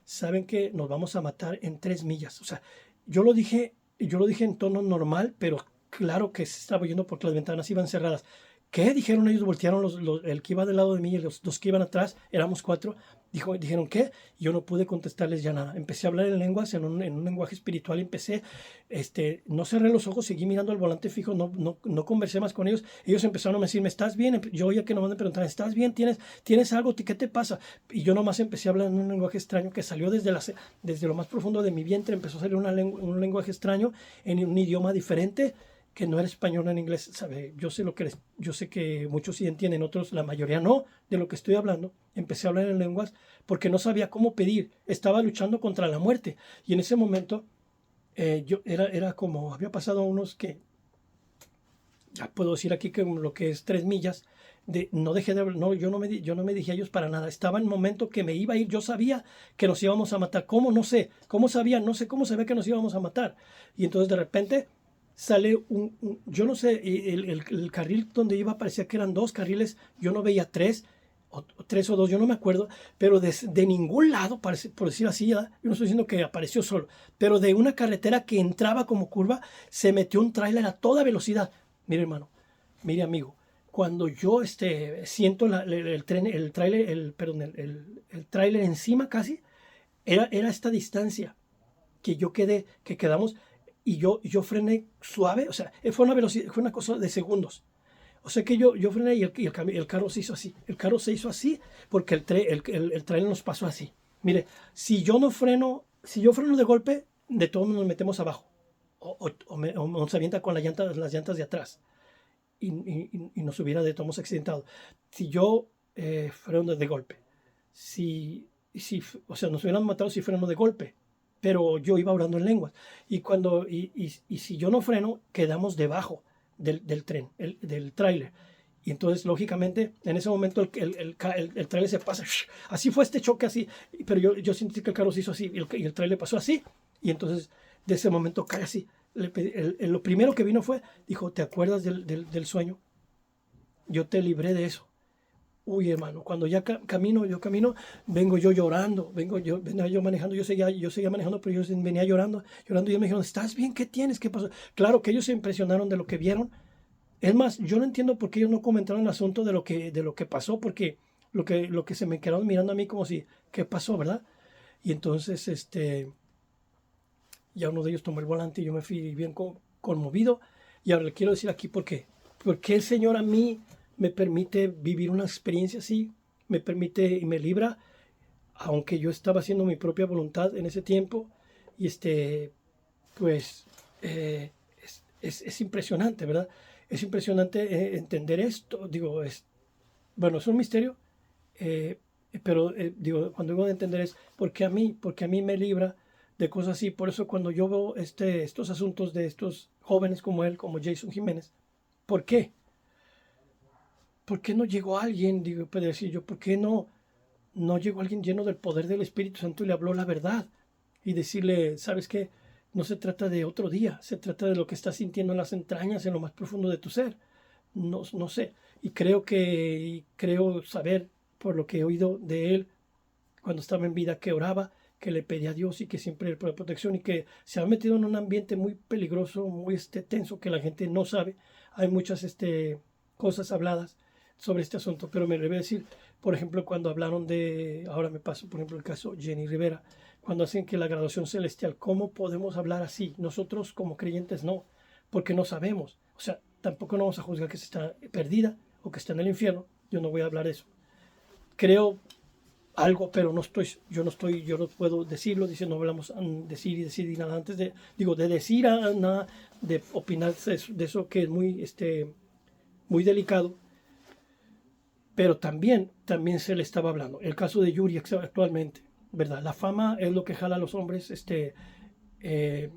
¿saben qué? Nos vamos a matar en 3 millas. O sea, yo lo dije en tono normal, pero claro que se estaba oyendo porque las ventanas iban cerradas. ¿Qué? Dijeron ellos, voltearon el que iba del lado de mí y los dos que iban atrás, éramos 4. Dijeron, ¿qué? Yo no pude contestarles ya nada. Empecé a hablar en lenguas, en un lenguaje espiritual. No cerré los ojos, seguí mirando al volante fijo, no conversé más con ellos. Ellos empezaron a decirme, ¿estás bien? Yo oía que nomás me preguntaban, ¿estás bien? ¿Tienes algo? ¿Qué te pasa? Y yo nomás empecé a hablar en un lenguaje extraño que salió desde lo más profundo de mi vientre. Empezó a salir un lenguaje extraño en un idioma diferente que no era español en inglés, ¿sabe? Yo sé que muchos sí entienden, otros, la mayoría no, de lo que estoy hablando. Empecé a hablar en lenguas porque no sabía cómo pedir. Estaba luchando contra la muerte. Y en ese momento, era como, había pasado unos que, ya puedo decir aquí que lo que es 3 millas, no dejé de hablar, no, yo no me dije a ellos para nada. Estaba en el momento que me iba a ir, yo sabía que nos íbamos a matar. ¿Cómo? No sé. No sé cómo sabía que nos íbamos a matar. Y entonces de repente sale yo no sé, el carril donde iba parecía que eran 2 carriles, yo no veía 3 o 2, yo no me acuerdo, pero de ningún lado, por decir así, ¿verdad? Yo no estoy diciendo que apareció solo, pero de una carretera que entraba como curva, se metió un tráiler a toda velocidad. Mire, hermano, mire, amigo, cuando yo siento el tren, el tráiler, el tráiler encima casi, era esta distancia. que que quedamos, y yo frené suave, o sea, fue una velocidad, fue una cosa de segundos. O sea que yo frené y el carro se hizo así. El carro se hizo así porque el trailer nos pasó así. Mire, si yo freno de golpe, de todos nos metemos abajo. O se avienta con las llantas de atrás y nos hubiera de todos accidentado. Si yo freno de golpe, o sea, nos hubieran matado si freno de golpe, pero yo iba orando en lenguas. Y si yo no freno, quedamos debajo del tren, del tráiler. Y entonces, lógicamente, en ese momento el tráiler se pasa. Así fue este choque, así. Pero yo sentí que el carro se hizo así y el tráiler pasó así. Y entonces, de ese momento cae así. Lo primero que vino dijo, ¿te acuerdas del sueño? Yo te libré de eso. Uy, hermano, cuando ya yo camino, vengo yo llorando, venía yo manejando, yo seguía manejando, pero yo venía llorando, y ellos me dijeron, ¿estás bien? ¿Qué tienes? ¿Qué pasó? Claro que ellos se impresionaron de lo que vieron. Es más, yo no entiendo por qué ellos no comentaron el asunto de lo que pasó, porque lo que se me quedaron mirando a mí como si, ¿qué pasó, verdad? Y entonces, ya uno de ellos tomó el volante y yo me fui bien conmovido. Y ahora le quiero decir aquí por qué. Porque el Señor a mí me permite vivir una experiencia así, me permite y me libra, aunque yo estaba haciendo mi propia voluntad en ese tiempo. Y pues, es impresionante, ¿verdad? Es impresionante entender esto. Digo, bueno, es un misterio, eh, pero digo, cuando digo de entender es porque a mí me libra de cosas así. Por eso cuando yo veo estos asuntos de estos jóvenes como él, como Jason Jiménez, ¿por qué? ¿Por qué no llegó alguien? Digo, puede decir yo, ¿por qué no llegó alguien lleno del poder del Espíritu Santo y le habló la verdad? Y decirle, ¿sabes qué? No se trata de otro día, se trata de lo que estás sintiendo en las entrañas, en lo más profundo de tu ser. No sé. Y creo saber por lo que he oído de él cuando estaba en vida que oraba, que le pedía a Dios y que siempre por protección y que se ha metido en un ambiente muy peligroso, muy tenso que la gente no sabe. Hay muchas cosas habladas sobre este asunto, pero me debe decir, por ejemplo, cuando hablaron ahora me paso, por ejemplo, el caso Jenny Rivera, cuando hacen que la graduación celestial, ¿cómo podemos hablar así? Nosotros como creyentes no, porque no sabemos. O sea, tampoco no vamos a juzgar que se está perdida o que está en el infierno. Yo no voy a hablar de eso. Creo algo, pero yo no puedo decirlo, dice, no hablamos decir y decir y nada antes de decir nada, de opinar de eso que es muy delicado, pero también se le estaba hablando. El caso de Yuri actualmente, ¿verdad? La fama es lo que jala a los hombres, eh,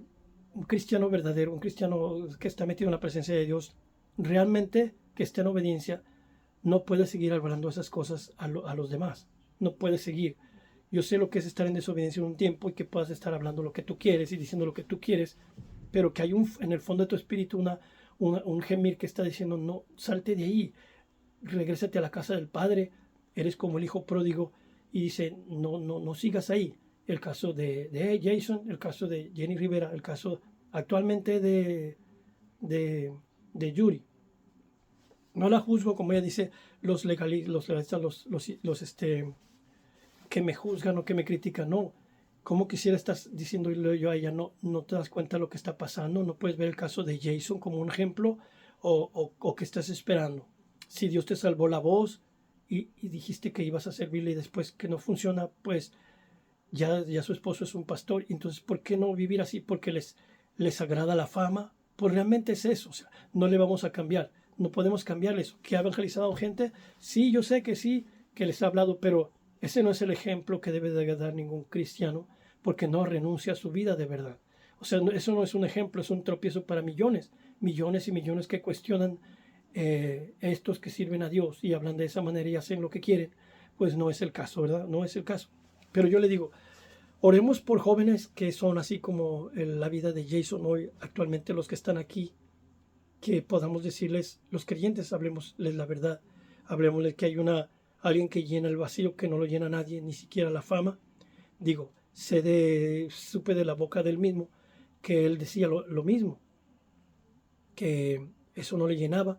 un cristiano verdadero, un cristiano que está metido en la presencia de Dios, realmente que está en obediencia, no puede seguir hablando esas cosas a los demás. No puede seguir. Yo sé lo que es estar en desobediencia en un tiempo y que puedas estar hablando lo que tú quieres y diciendo lo que tú quieres, pero que hay en el fondo de tu espíritu un gemir que está diciendo, no, salte de ahí, regrésate a la casa del Padre, eres como el hijo pródigo, y dice, no sigas ahí. El caso de Jason, el caso de Jenny Rivera, el caso actualmente de, de Yuri. No la juzgo, como ella dice, los legalistas, que me juzgan o que me critican. No, como quisiera estar diciendo yo a ella, no te das cuenta de lo que está pasando, no puedes ver el caso de Jason como un ejemplo o que estás esperando. Si Dios te salvó la voz y dijiste que ibas a servirle y después que no funciona, pues ya su esposo es un pastor. Entonces, ¿por qué no vivir así? Porque les agrada la fama. Pues realmente es eso, o sea, no le vamos a cambiar, no podemos cambiar eso. ¿Que ha evangelizado gente? Sí, yo sé que sí, que les ha hablado, pero ese no es el ejemplo que debe de dar ningún cristiano, porque no renuncia a su vida de verdad. O sea, eso no es un ejemplo, es un tropiezo para millones, millones y millones que cuestionan estos que sirven a Dios y hablan de esa manera y hacen lo que quieren. Pues no es el caso, ¿verdad? No es el caso. Pero yo le digo, oremos por jóvenes que son así como la vida de Jason hoy, actualmente los que están aquí, que podamos decirles, los creyentes, hablemosles la verdad, hablemosles que hay alguien que llena el vacío que no lo llena nadie, ni siquiera la fama. Digo, supe de la boca del mismo que él decía lo mismo, que eso no le llenaba,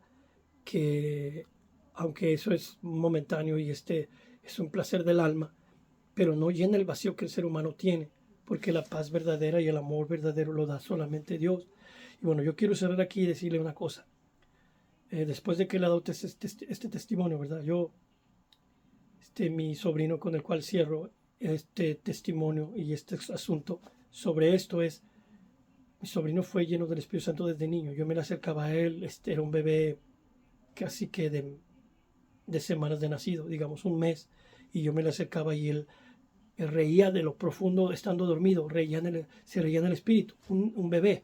que aunque eso es momentáneo y es un placer del alma, pero no llena el vacío que el ser humano tiene. porque la paz verdadera y el amor verdadero lo da solamente Dios. Y bueno, yo quiero cerrar aquí y decirle una cosa. Después de que le he dado este testimonio, ¿verdad? Mi sobrino con el cual cierro este testimonio y este asunto sobre esto es, mi sobrino fue lleno del Espíritu Santo desde niño. Yo me le acercaba a él, era un bebé casi que de semanas de nacido, digamos un mes, y yo me le acercaba y él reía de lo profundo estando dormido, se reía en el espíritu, un bebé,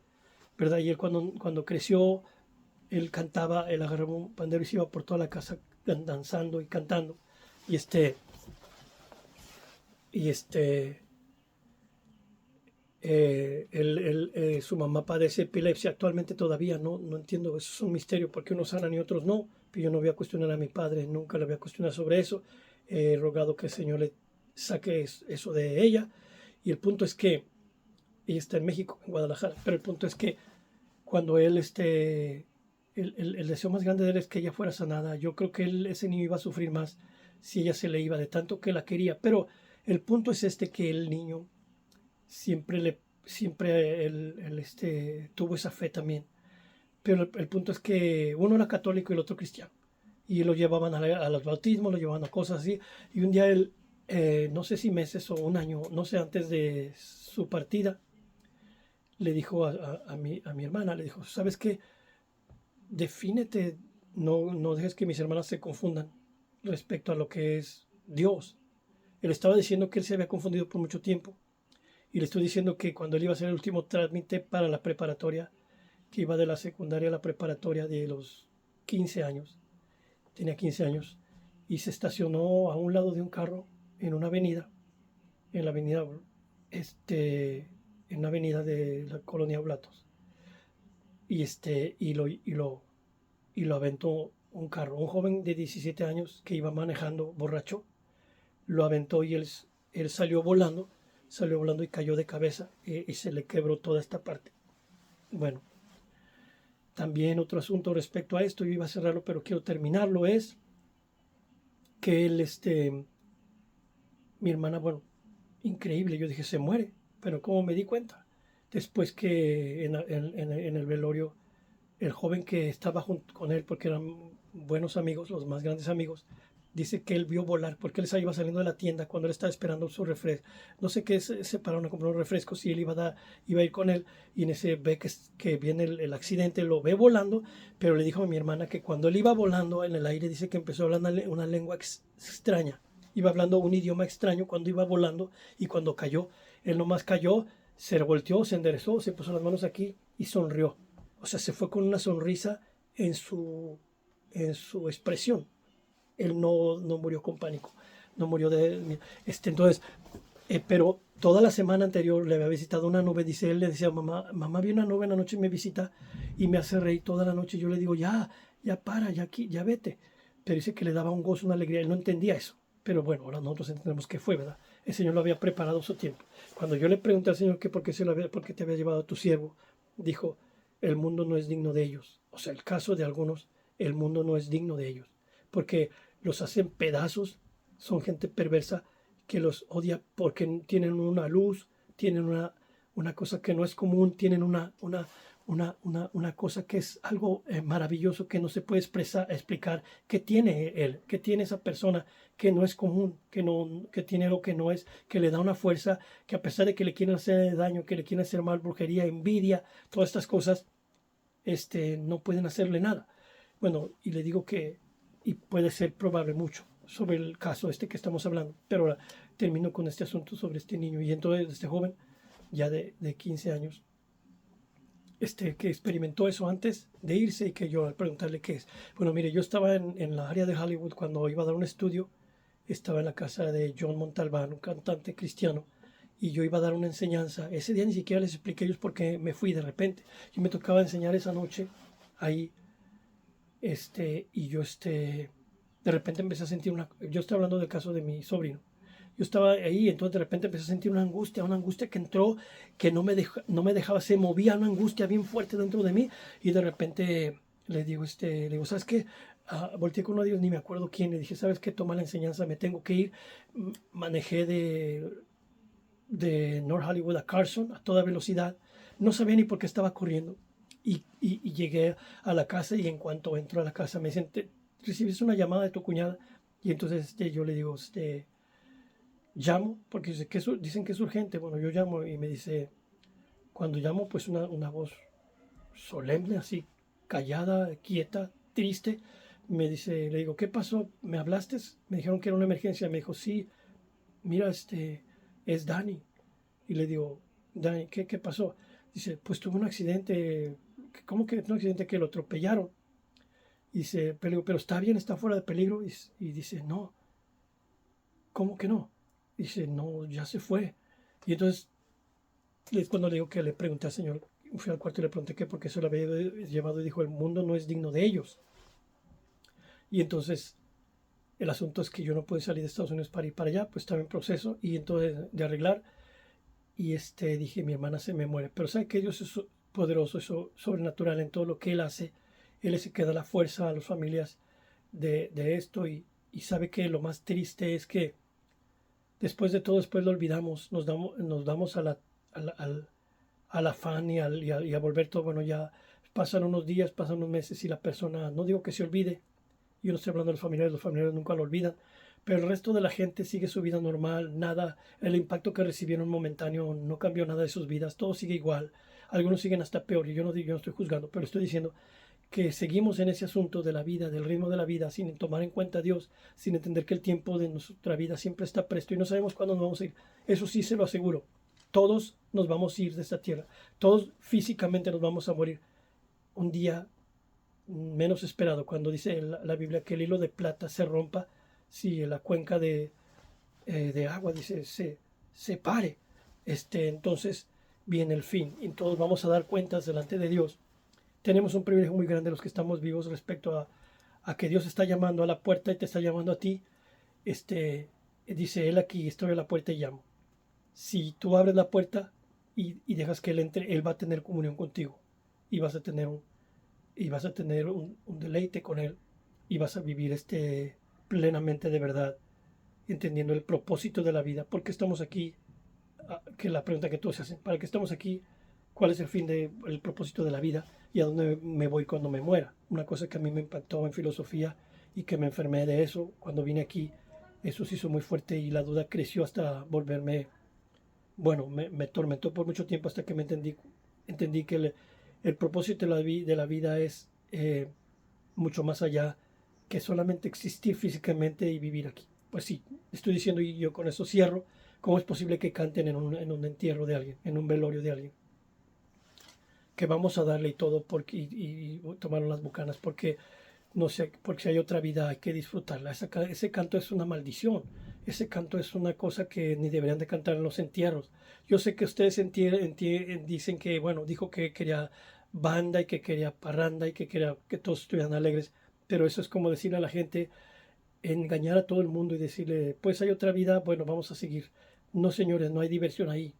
¿verdad? Y él cuando creció, él cantaba, él agarraba un pandero y se iba por toda la casa danzando y cantando. Y y su mamá padece epilepsia actualmente todavía, no entiendo, eso es un misterio, porque unos sanan y otros no, pero yo no voy a cuestionar a mi padre, nunca le voy a cuestionar sobre eso, he rogado que el Señor le saque eso de ella, y el punto es que ella está en México, en Guadalajara, pero el punto es que cuando el deseo más grande de él es que ella fuera sanada. Yo creo que ese niño iba a sufrir más si ella se le iba de tanto que la quería. Pero el punto es que el niño siempre tuvo esa fe también. Pero el punto es que uno era católico y el otro cristiano. Y lo llevaban a los bautismos, lo llevaban a cosas así. Y un día él, no sé si meses o un año, no sé, antes de su partida, le dijo a mi hermana, le dijo, ¿sabes qué? Defínete, no dejes que mis hermanas se confundan respecto a lo que es Dios. Él estaba diciendo que él se había confundido por mucho tiempo. Y le estoy diciendo que cuando él iba a hacer el último trámite para la preparatoria, que iba de la secundaria a la preparatoria de los 15 años, tenía 15 años, y se estacionó a un lado de un carro en una avenida, en la avenida, este, en una avenida de la colonia Oblatos. Y lo aventó un carro. Un joven de 17 años que iba manejando borracho, lo aventó y él salió volando y cayó de cabeza y se le quebró toda esta parte. Bueno, también otro asunto respecto a esto, yo iba a cerrarlo, pero quiero terminarlo, es que mi hermana, bueno, increíble, yo dije, se muere, pero ¿cómo me di cuenta? Después que en el velorio, el joven que estaba junto con él, porque eran buenos amigos, los más grandes amigos, dice que él vio volar, porque él iba saliendo de la tienda cuando él estaba esperando su refresco. No sé qué, se pararon a comprar un refresco, si él iba a ir con él, y en ese ve que viene el accidente, lo ve volando, pero le dijo a mi hermana que cuando él iba volando en el aire, dice que empezó a hablar una lengua extraña. Iba hablando un idioma extraño cuando iba volando, y cuando cayó, él nomás cayó, se volteó, se enderezó, se puso las manos aquí y sonrió. O sea, se fue con una sonrisa en su expresión. Él no murió con pánico, no murió entonces, pero toda la semana anterior le había visitado una nube, dice él, le decía, mamá vi una nube en la noche y me visita y me hace reír toda la noche. Yo le digo, ya para, ya aquí, ya vete. Pero dice que le daba un gozo, una alegría, él no entendía eso. Pero bueno, ahora nosotros entendemos qué fue, ¿verdad? El Señor lo había preparado su tiempo. Cuando yo le pregunté al Señor que por qué te había llevado a tu siervo, dijo, el mundo no es digno de ellos. O sea, el caso de algunos, el mundo no es digno de ellos. Porque los hacen pedazos, son gente perversa que los odia porque tienen una luz, tienen una cosa que no es común, tienen una cosa que es algo maravilloso que no se puede explicar, que tiene él, que tiene esa persona que no es común, que tiene lo que no es, que le da una fuerza, que a pesar de que le quieren hacer daño, que le quieren hacer mal, brujería, envidia, todas estas cosas, no pueden hacerle nada. Bueno, y le digo y puede ser probable mucho sobre el caso que estamos hablando, pero ahora termino con este asunto sobre este niño y entonces este joven ya de 15 años, que experimentó eso antes de irse y que yo al preguntarle qué es. Bueno, mire, yo estaba en la área de Hollywood cuando iba a dar un estudio, estaba en la casa de John Montalbán, un cantante cristiano, y yo iba a dar una enseñanza. Ese día ni siquiera les expliqué a ellos por qué me fui de repente. Y me tocaba enseñar esa noche ahí, y yo, de repente empecé a sentir yo estoy hablando del caso de mi sobrino. Yo estaba ahí, entonces de repente empecé a sentir una angustia que entró, que no me dejaba, se movía una angustia bien fuerte dentro de mí, y de repente le digo, ¿sabes qué? Volteé con uno de ellos, ni me acuerdo quién, le dije, ¿sabes qué? Toma la enseñanza, me tengo que ir. Manejé de North Hollywood a Carson a toda velocidad. No sabía ni por qué estaba corriendo. Y llegué a la casa y en cuanto entro a la casa me dicen, recibiste una llamada de tu cuñada. Y entonces yo le digo, llamo, porque dicen que es urgente. Bueno, yo llamo y me dice, cuando llamo, pues una voz solemne, así, callada, quieta, triste, me dice, le digo, ¿qué pasó? ¿Me hablaste? Me dijeron que era una emergencia. Me dijo, sí, mira, es Dani. Y le digo, Dani, ¿qué pasó? Dice, pues tuve un accidente. ¿Cómo que un accidente? Que lo atropellaron. Y dice, pero está bien, está fuera de peligro. Y dice, no, ¿cómo que no? Dice, no, ya se fue. Y entonces, es cuando le digo que le pregunté al Señor, fui al cuarto y le pregunté qué, porque eso lo había llevado y dijo, el mundo no es digno de ellos. Y entonces, el asunto es que yo no pude salir de Estados Unidos para ir para allá, pues estaba en proceso y entonces de arreglar. Y dije, mi hermana se me muere. Pero sabe que Dios es poderoso, es sobrenatural en todo lo que Él hace. Él es el que da la fuerza a las familias de esto y sabe que lo más triste es que después de todo, después lo olvidamos, nos damos al afán y a volver todo, bueno, ya pasan unos días, pasan unos meses y la persona, no digo que se olvide, yo no estoy hablando de los familiares nunca lo olvidan, pero el resto de la gente sigue su vida normal, nada, el impacto que recibieron momentáneo no cambió nada de sus vidas, todo sigue igual, algunos siguen hasta peor, y yo no estoy juzgando, pero estoy diciendo que seguimos en ese asunto de la vida, del ritmo de la vida, sin tomar en cuenta a Dios, sin entender que el tiempo de nuestra vida siempre está presto y no sabemos cuándo nos vamos a ir. Eso sí se lo aseguro. Todos nos vamos a ir de esta tierra. Todos físicamente nos vamos a morir. Un día menos esperado, cuando dice la Biblia que el hilo de plata se rompa, si la cuenca de agua dice se pare. Entonces viene el fin y todos vamos a dar cuentas delante de Dios. Tenemos un privilegio muy grande los que estamos vivos respecto a que Dios está llamando a la puerta y te está llamando a ti. Dice Él aquí, estoy a la puerta y llamo. Si tú abres la puerta y dejas que Él entre, Él va a tener comunión contigo y vas a tener un deleite con Él y vas a vivir plenamente de verdad, entendiendo el propósito de la vida. ¿Por qué estamos aquí? Que la pregunta que todos se hacen, ¿para qué estamos aquí? ¿Cuál es el fin el propósito de la vida? ¿Y a dónde me voy cuando me muera? Una cosa que a mí me impactó en filosofía y que me enfermé de eso cuando vine aquí, eso se hizo muy fuerte y la duda creció hasta volverme, bueno, me tormentó por mucho tiempo hasta que entendí que el propósito de la vida es mucho más allá que solamente existir físicamente y vivir aquí. Pues sí, estoy diciendo y yo con eso cierro. ¿Cómo es posible que canten en un entierro de alguien, en un velorio de alguien? Que vamos a darle y todo y tomaron las bucanas porque no sé, porque si hay otra vida hay que disfrutarla. Ese canto es una maldición. Ese canto es una cosa que ni deberían de cantar en los entierros. Yo sé que ustedes dicen que, bueno, dijo que quería banda y que quería parranda y que quería que todos estuvieran alegres, pero eso es como decirle a la gente, engañar a todo el mundo y decirle, pues hay otra vida, bueno, vamos a seguir. No, señores, no hay diversión ahí.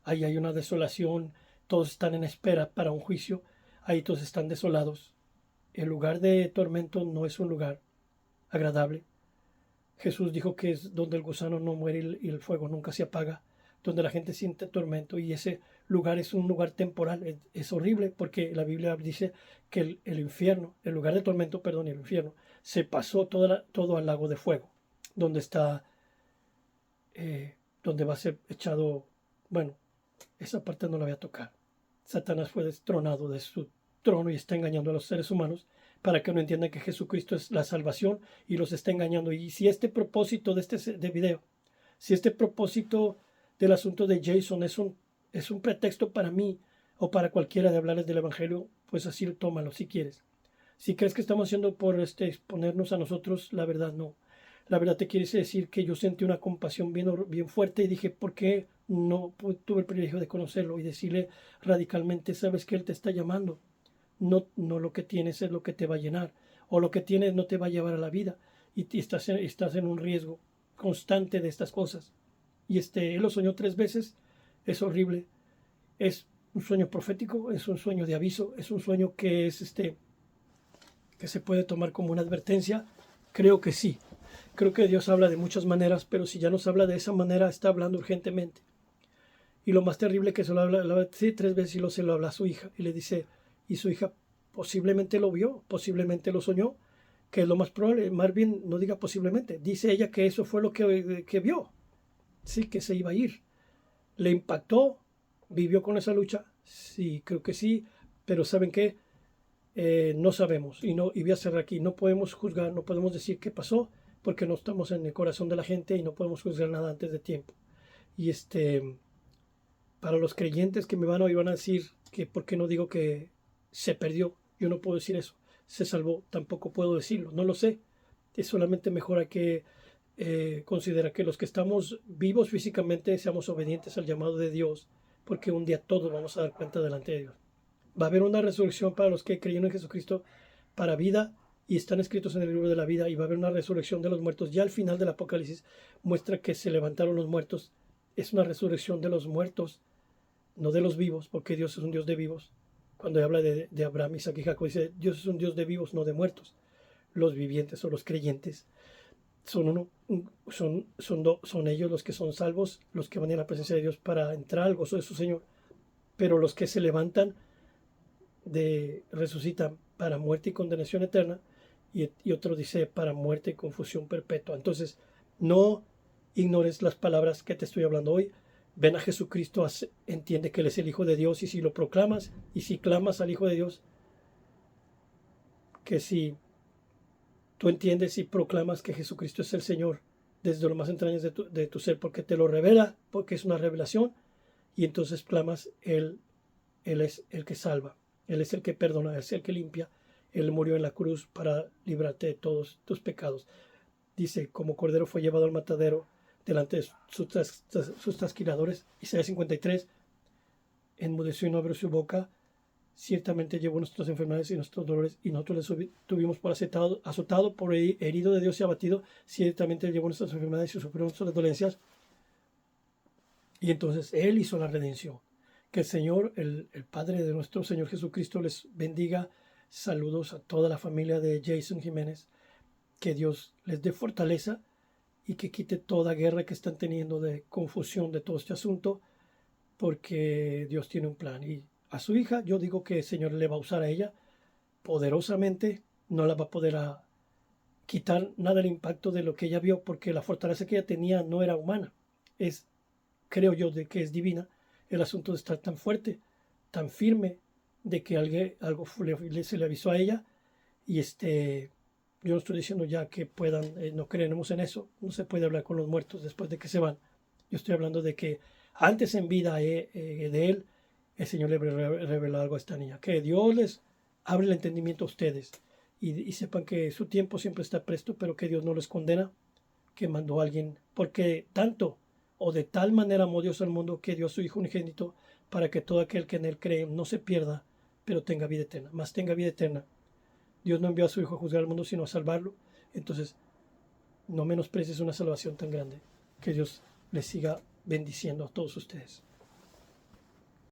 Ahí hay una desolación, todos están en espera para un juicio, ahí todos están desolados. El lugar de tormento no es un lugar agradable. Jesús dijo que es donde el gusano no muere y el fuego nunca se apaga, donde la gente siente tormento y ese lugar es un lugar temporal. Es horrible porque la Biblia dice que el infierno, el lugar de tormento, perdón, el infierno, se pasó todo al lago de fuego, donde está, donde va a ser echado, bueno, esa parte no la voy a tocar. Satanás fue destronado de su trono y está engañando a los seres humanos para que no entiendan que Jesucristo es la salvación y los está engañando. Y si este propósito de video, si este propósito del asunto de Jason es un pretexto para mí o para cualquiera de hablarles del Evangelio, pues así tómalo si quieres. Si crees que estamos haciendo por exponernos a nosotros, la verdad no. La verdad te quiere decir que yo sentí una compasión bien fuerte y dije, ¿por qué no tuve el privilegio de conocerlo y decirle radicalmente, sabes que Él te está llamando? No, no lo que tienes es lo que te va a llenar, o lo que tienes no te va a llevar a la vida, y estás en un riesgo constante de estas cosas. Y Él lo soñó 3 veces, es horrible, es un sueño profético, es un sueño de aviso, es un sueño que es que se puede tomar como una advertencia. Creo que sí. Creo que Dios habla de muchas maneras, pero si ya nos habla de esa manera, está hablando urgentemente. Y lo más terrible que se lo habla sí, 3 veces y lo se lo habla a su hija. Y le dice, y su hija posiblemente lo vio, posiblemente lo soñó, que es lo más probable. Más bien, no diga posiblemente. Dice ella que eso fue lo que vio. Sí, que se iba a ir. ¿Le impactó? ¿Vivió con esa lucha? Sí, creo que sí. Pero ¿saben qué? No sabemos. Y voy a cerrar aquí. No podemos juzgar, no podemos decir qué pasó, porque no estamos en el corazón de la gente y no podemos juzgar nada antes de tiempo. Y para los creyentes que me van a oír van a decir que por qué no digo que se perdió. Yo no puedo decir eso. Se salvó, tampoco puedo decirlo. No lo sé. Es solamente mejor a que considerar que los que estamos vivos físicamente seamos obedientes al llamado de Dios, porque un día todos vamos a dar cuenta delante de Dios. Va a haber una resurrección para los que creyeron en Jesucristo para vida y están escritos en el libro de la vida, y va a haber una resurrección de los muertos. Ya al final del Apocalipsis muestra que se levantaron los muertos. Es una resurrección de los muertos, no de los vivos, porque Dios es un Dios de vivos. Cuando habla de Abraham, Isaac y Jacob, dice Dios es un Dios de vivos, no de muertos. Los vivientes o los creyentes son ellos los que son salvos, los que van a la presencia de Dios para entrar al gozo de su Señor. Pero los que se levantan resucitan para muerte y condenación eterna, y otro dice para muerte y confusión perpetua. Entonces, no ignores las palabras que te estoy hablando hoy. Ven a Jesucristo, entiende que Él es el Hijo de Dios, y si lo proclamas y si clamas al Hijo de Dios, que si tú entiendes y proclamas que Jesucristo es el Señor desde lo más entrañas de tu ser, porque te lo revela, porque es una revelación, y entonces clamas, Él es el que salva, Él es el que perdona, Él es el que limpia. Él murió en la cruz para librarte de todos tus pecados. Dice, como cordero fue llevado al matadero delante de sus trasquiladores. Isaías 53, enmudeció y no abrió su boca. Ciertamente llevó nuestras enfermedades y nuestros dolores, y nosotros le tuvimos por azotado, por herido de Dios y abatido. Ciertamente llevó nuestras enfermedades y sufrió nuestras dolencias. Y entonces Él hizo la redención. Que el Señor, el Padre de nuestro Señor Jesucristo, les bendiga. Saludos a toda la familia de Jason Jiménez. Que Dios les dé fortaleza y que quite toda guerra que están teniendo de confusión de todo este asunto, porque Dios tiene un plan. Y a su hija, yo digo que el Señor le va a usar a ella poderosamente. No la va a poder quitar nada el impacto de lo que ella vio, porque la fortaleza que ella tenía no era humana. Creo yo, de que es divina. El asunto de estar tan fuerte, tan firme, de que algo se le avisó a ella. Y yo no estoy diciendo ya que puedan, no creemos en eso. No se puede hablar con los muertos después de que se van. Yo estoy hablando de que antes en vida de él, el Señor le reveló algo a esta niña. Que Dios les abre el entendimiento a ustedes, y sepan que su tiempo siempre está presto, pero que Dios no les condena, que mandó a alguien, porque tanto o de tal manera amó Dios al mundo que dio a su Hijo unigénito, para que todo aquel que en Él cree no se pierda, pero tenga vida eterna. Más tenga vida eterna. Dios no envió a su Hijo a juzgar al mundo, sino a salvarlo. Entonces, no menosprecies una salvación tan grande. Que Dios les siga bendiciendo a todos ustedes.